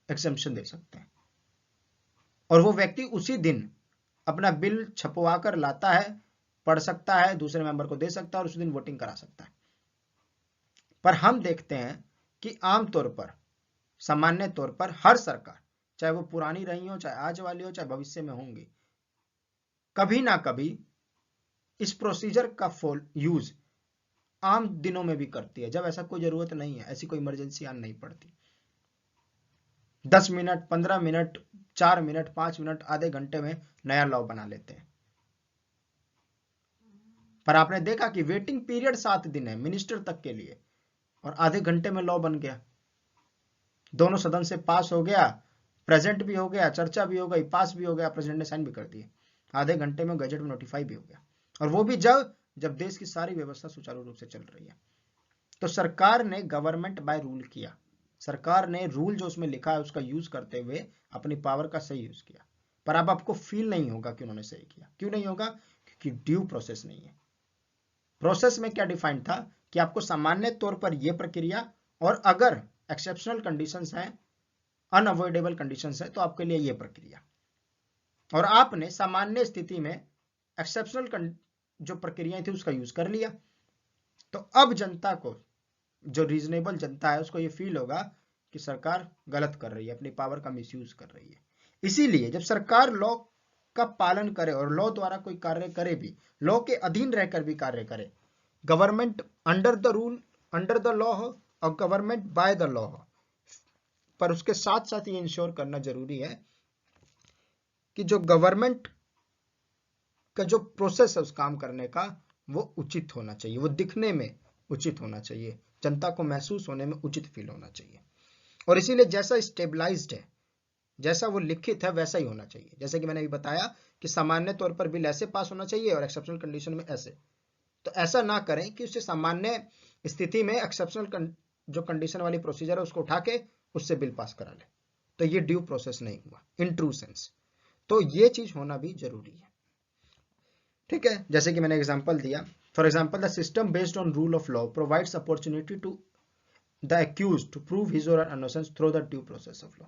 एक्सेम्पशन दे सकते हैं, और वो व्यक्ति उसी दिन अपना बिल छपवा कर लाता है, पढ़ सकता है, दूसरे मेंबर को दे सकता है, और उसी दिन वोटिंग करा सकता है। पर हम देखते हैं कि आमतौर पर, सामान्य तौर पर, हर सरकार, चाहे वो पुरानी रही हो, चाहे आज वाली हो, चाहे भविष्य में होंगी, कभी ना कभी इस प्रोसीजर का यूज आम दिनों में भी करती है, जब ऐसा कोई जरूरत नहीं है, ऐसी कोई इमरजेंसी आन नहीं पड़ती। 10 मिनट, 15 मिनट, 4 मिनट, 5 मिनट, आधे घंटे में नया लॉ बना लेते हैं। पर आपने देखा कि वेटिंग पीरियड 7 दिन है मिनिस्टर तक के लिए, और आधे घंटे में लॉ बन गया, दोनों सदन से पास हो गया, प्रेजेंट भी हो गया, चर्चा भी हो गई, पास भी हो गया, प्रेसिडेंट ने साइन भी कर दिए, आधे घंटे में गजट में नोटिफाई भी हो गया, और वो भी जब देश की सारी व्यवस्था सुचारू रूप से चल रही है। तो सरकार ने गवर्नमेंट बाय रूल किया, सरकार ने रूल जो उसमें लिखा है उसका यूज करते हुए अपनी पावर का सही यूज किया। पर अब आपको फील नहीं होगा कि उन्होंने सही किया। क्यों नहीं होगा? क्योंकि ड्यू प्रोसेस नहीं है। प्रोसेस में क्या डिफाइंड था कि आपको सामान्य तौर पर यह प्रक्रिया, और अगर एक्सेप्शनल कंडीशंस हैं, अनअवॉइडेबल कंडीशंस है, तो आपके लिए यह प्रक्रिया, और आपने सामान्य स्थिति में एक्सेप्शनल जो प्रक्रियाएं थी उसका यूज कर लिया। तो अब जनता को, जो रीजनेबल जनता है, उसको ये फील होगा कि सरकार गलत कर रही है, अपनी पावर का मिसयूज कर रही है। इसीलिए जब सरकार लॉ का पालन करे और लॉ द्वारा कोई कार्य करे भी, लॉ के अधीन रहकर भी कार्य करे, government under the rule, under the law हो और गवर्नमेंट बाय द लॉ हो, पर उसके साथ साथ ये इंश्योर करना जरूरी है कि जो गवर्नमेंट का जो प्रोसेस है उस काम करने का, वो उचित होना चाहिए, वो दिखने में उचित होना चाहिए, जनता को महसूस होने में उचित फील होना चाहिए। और इसीलिए जैसा स्टेबलाइज्ड है, जैसा वो लिखित है, वैसा ही होना चाहिए। जैसे कि मैंने भी बताया कि सामान्य तौर पर बिल ऐसे पास होना चाहिए और एक्सेप्शनल कंडीशन में ऐसे। तो ऐसा ना करें कि उससे सामान्य स्थिति में एक्सेप्शनल जो कंडीशन वाली प्रोसीजर है उसको उठा के उससे बिल पास करा ले, तो ये ड्यू प्रोसेस नहीं हुआ इन ट्रू सेंस। तो ये चीज होना भी जरूरी है। ठीक है, जैसे कि मैंने एग्जांपल दिया, for example the system based on rule of law provides opportunity to the accused to prove his or innocence through the due process of law.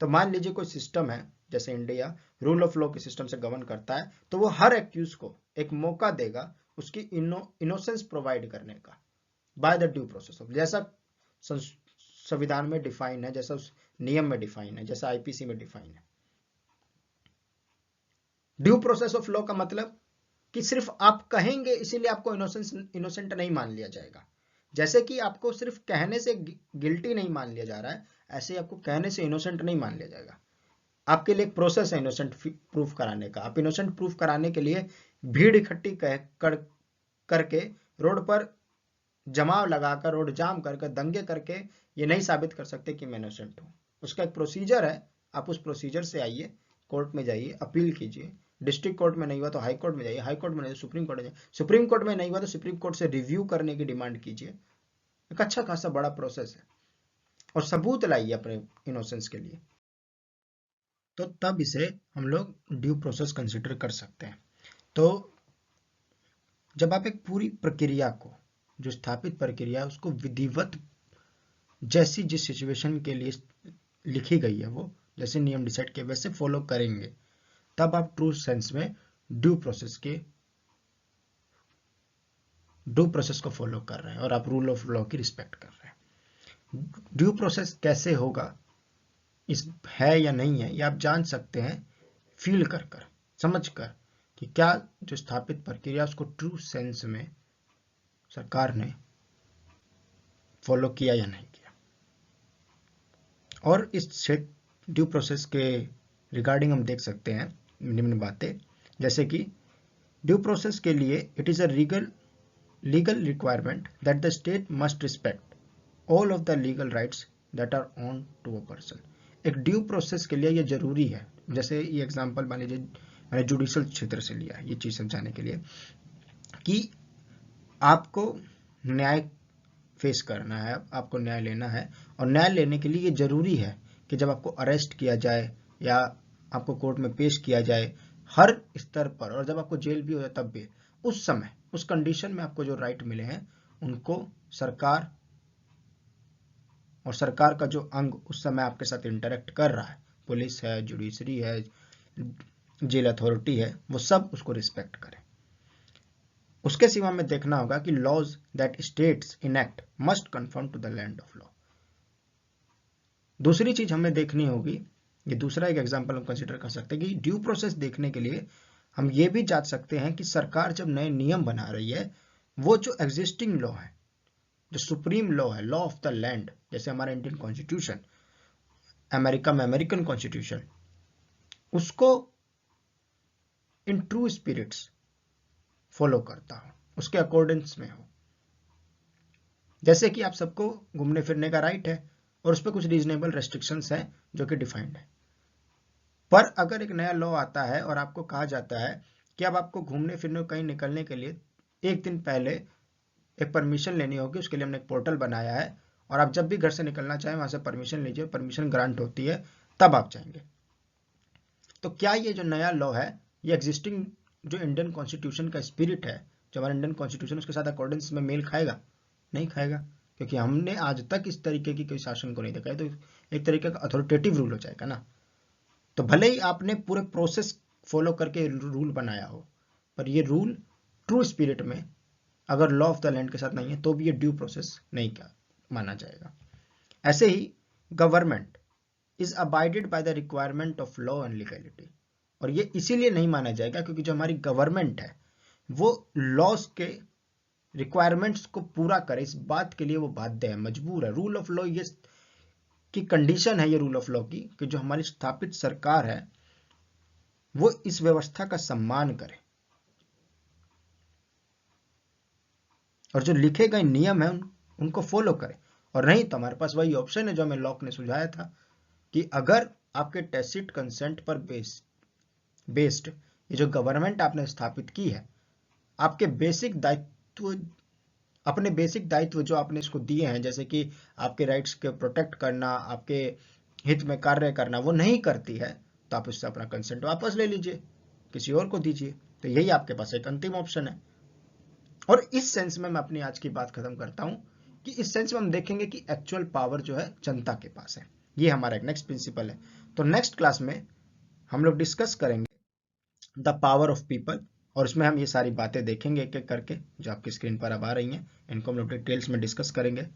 तो मान लीजिए कोई सिस्टम है, जैसे इंडिया रूल ऑफ लॉ के system से govern करता है, तो वो हर एक्यूज को एक मौका देगा उसकी इनोसेंस प्रोवाइड करने का by the due process of, जैसा संविधान में डिफाइन है, जैसा उस नियम में डिफाइन है, जैसा आईपीसी में डिफाइन है। ड्यू प्रोसेस ऑफ लॉ का मतलब कि सिर्फ आप कहेंगे इसीलिए आपको इनोसेंट नहीं मान लिया जाएगा। जैसे कि आपको सिर्फ कहने से गिल्टी नहीं मान लिया जा रहा है, ऐसे ही आपको कहने से इनोसेंट नहीं मान लिया जाएगा। आपके लिए एक प्रोसेस है इनोसेंट प्रूफ कराने का। आप इनोसेंट प्रूफ कराने के लिए भीड़ इकट्ठी करके रोड पर जमाव लगाकर, रोड जाम करके, दंगे करके ये नहीं साबित कर सकते कि मैं इनोसेंट हूं। उसका एक प्रोसीजर है, आप उस प्रोसीजर से आइए, कोर्ट में जाइए, अपील कीजिए, डिस्ट्रिक्ट कोर्ट में नहीं हुआ तो हाई कोर्ट में जाइए, हाई कोर्ट में नहीं तो सुप्रीम कोर्ट में जाइए, सुप्रीम कोर्ट में नहीं हुआ तो सुप्रीम कोर्ट से रिव्यू करने की डिमांड कीजिए। एक अच्छा खासा बड़ा प्रोसेस है, और सबूत लाइए अपने इनोसेंस के लिए, तो तब इसे हम लोग ड्यू प्रोसेस कंसिडर कर सकते हैं। तो जब आप एक पूरी प्रक्रिया को, जो स्थापित प्रक्रिया है उसको विधिवत, जैसी जिस सिचुएशन के लिए लिखी गई है, वो जैसे नियम डिसाइड किए वैसे फॉलो करेंगे, तब आप ट्रू सेंस में ड्यू प्रोसेस को फॉलो कर रहे हैं और आप रूल ऑफ लॉ की रिस्पेक्ट कर रहे हैं। ड्यू प्रोसेस कैसे होगा, इस है या नहीं है, ये आप जान सकते हैं फील कर कर, समझ कर, कि क्या जो स्थापित प्रक्रिया उसको ट्रू सेंस में सरकार ने फॉलो किया या नहीं किया। और इस ड्यू प्रोसेस के रिगार्डिंग हम देख सकते हैं निम्न बातें, जैसे कि ड्यू प्रोसेस के लिए it is a legal requirement that the state must respect all of the legal rights that are on to a person. एक ड्यू प्रोसेस के लिए ये जरूरी है, जैसे ये एग्जांपल मान लीजिए मैंने जुडिशल क्षेत्र से लिया है ये चीज समझाने के लिए, कि आपको न्याय फेस करना है, आपको न्याय लेना है, और न्याय लेने के लिए ये जरूरी है कि जब आपको अरेस्ट किया जाए या आपको कोर्ट में पेश किया जाए, हर स्तर पर, और जब आपको जेल भी हो जाए तब भी, उस समय, उस कंडीशन में आपको जो राइट मिले हैं उनको सरकार और सरकार का जो अंग उस समय आपके साथ इंटरेक्ट कर रहा है, पुलिस है, जुडिशरी है, जेल अथॉरिटी है, वो सब उसको रिस्पेक्ट करें। उसके सिवा में देखना होगा कि laws that states enact must confirm to the land of law. दूसरी चीज हमें देखनी होगी, ये दूसरा एक एग्जांपल हम कंसीडर कर सकते हैं कि ड्यू प्रोसेस देखने के लिए हम ये भी जांच सकते हैं कि सरकार जब नए नियम बना रही है, वो जो एग्जिस्टिंग लॉ है, जो सुप्रीम लॉ है, लॉ ऑफ द लैंड, जैसे हमारा इंडियन कॉन्स्टिट्यूशन, अमेरिका में अमेरिकन कॉन्स्टिट्यूशन, उसको इन ट्रू स्पिरिट्स फॉलो करता हो, उसके अकॉर्डेंस में हो। जैसे कि आप सबको घूमने फिरने का राइट है और उस पर कुछ रीजनेबल रेस्ट्रिक्शंस हैं जो कि डिफाइंड है, पर अगर एक नया लॉ आता है और आपको कहा जाता है कि अब आपको घूमने फिरने कहीं निकलने के लिए एक दिन पहले एक परमिशन लेनी होगी, उसके लिए हमने एक पोर्टल बनाया है, और आप जब भी घर से निकलना चाहें वहां से परमिशन लीजिए, परमिशन ग्रांट होती है, तब आप जाएंगे। तो क्या ये जो नया लॉ है, ये एग्जिस्टिंग जो इंडियन कॉन्स्टिट्यूशन का स्पिरिट है, जो हमारा इंडियन कॉन्स्टिट्यूशन, उसके साथ अकॉर्डेंस में मेल खाएगा? नहीं खाएगा, क्योंकि हमने आज तक इस तरीके की कोई शासन को नहीं देखा है, तो एक तरीके का अथॉरिटेटिव रूल हो जाएगा ना। तो भले ही आपने पूरे प्रोसेस फॉलो करके रूल बनाया हो, पर ये रूल ट्रू स्पिरिट में अगर लॉ ऑफ द लैंड के साथ नहीं है तो भी ये ड्यू प्रोसेस नहीं का माना जाएगा। ऐसे ही government is abided by the requirement of law and legality, और ये इसीलिए नहीं माना जाएगा क्योंकि जो हमारी गवर्नमेंट है वो लॉज के रिक्वायरमेंट्स को पूरा करे, इस बात के लिए वो बाध्य है, मजबूर है। रूल ऑफ लॉ ये की कंडीशन है, ये रूल ऑफ लॉ की, कि जो हमारी स्थापित सरकार है वो इस व्यवस्था का सम्मान करे और जो लिखे गए नियम है उनको फॉलो करे। और नहीं तो हमारे पास वही ऑप्शन है जो हमें लॉक ने सुझाया था कि अगर आपके टैसिट कंसेंट पर बेस्ड ये जो गवर्नमेंट आपने स्थापित की है, आपके बेसिक दायित्व, अपने बेसिक दायित्व जो आपने इसको दिए हैं, जैसे कि आपके राइट्स के प्रोटेक्ट करना, आपके हित में कार्य करना, वो नहीं करती है, तो आप उससे अपना कंसेंट वापस ले लीजिए, किसी और को दीजिए। तो यही आपके पास एक अंतिम ऑप्शन है। और इस सेंस में मैं अपनी आज की बात खत्म करता हूं कि इस सेंस में हम देखेंगे कि एक्चुअल पावर जो है जनता के पास है। ये हमारा एक नेक्स्ट प्रिंसिपल है। तो नेक्स्ट क्लास में हम लोग डिस्कस करेंगे द पावर ऑफ पीपल, और इसमें हम ये सारी बातें देखेंगे एक एक करके जो आपकी स्क्रीन पर अब आ रही हैं, इनको हम लोग डिटेल्स में डिस्कस करेंगे।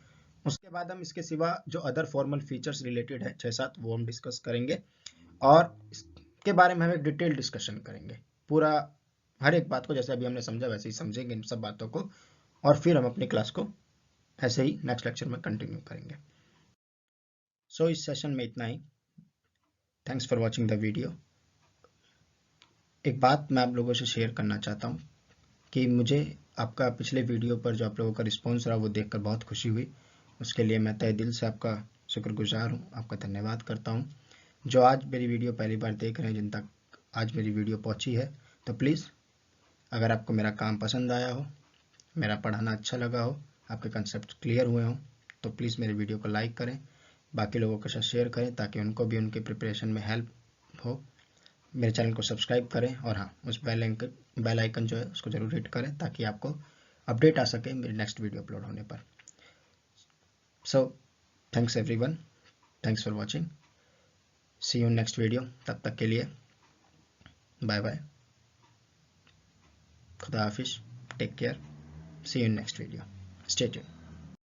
उसके बाद हम इसके सिवा जो अदर फॉर्मल फीचर्स रिलेटेड है 6-7 वो हम डिस्कस करेंगे, और इसके बारे में हम एक डिटेल डिस्कशन करेंगे पूरा हर एक बात को, जैसे अभी हमने समझा वैसे ही समझेंगे इन सब बातों को, और फिर हम अपनी क्लास को ऐसे ही नेक्स्ट लेक्चर में कंटिन्यू करेंगे। सो इस सेशन में इतना ही। Thanks for watching the video. एक बात मैं आप लोगों से शेयर करना चाहता हूँ कि मुझे आपका पिछले वीडियो पर जो आप लोगों का रिस्पॉन्स रहा वो देखकर बहुत खुशी हुई। उसके लिए मैं तहे दिल से आपका शुक्रगुजार हूँ, आपका धन्यवाद करता हूँ। जो आज मेरी वीडियो पहली बार देख रहे हैं, जिन तक आज मेरी वीडियो पहुँची है, तो प्लीज़ अगर आपको मेरा काम पसंद आया हो, मेरा पढ़ाना अच्छा लगा हो, आपके कंसेप्ट क्लियर हुए हों, तो प्लीज़ मेरे वीडियो को लाइक करें, बाकी लोगों के साथ शेयर करें ताकि उनको भी उनके प्रिपरेशन में हेल्प हो। मेरे चैनल को सब्सक्राइब करें, और हाँ, उस बेल आइकन जो है उसको जरूर हिट करें ताकि आपको अपडेट आ सके मेरी नेक्स्ट वीडियो अपलोड होने पर। So thanks everyone, thanks for watching, see you next video. तब तक के लिए बाय बाय, खुदा हाफिज, take care, see you next video, stay tuned.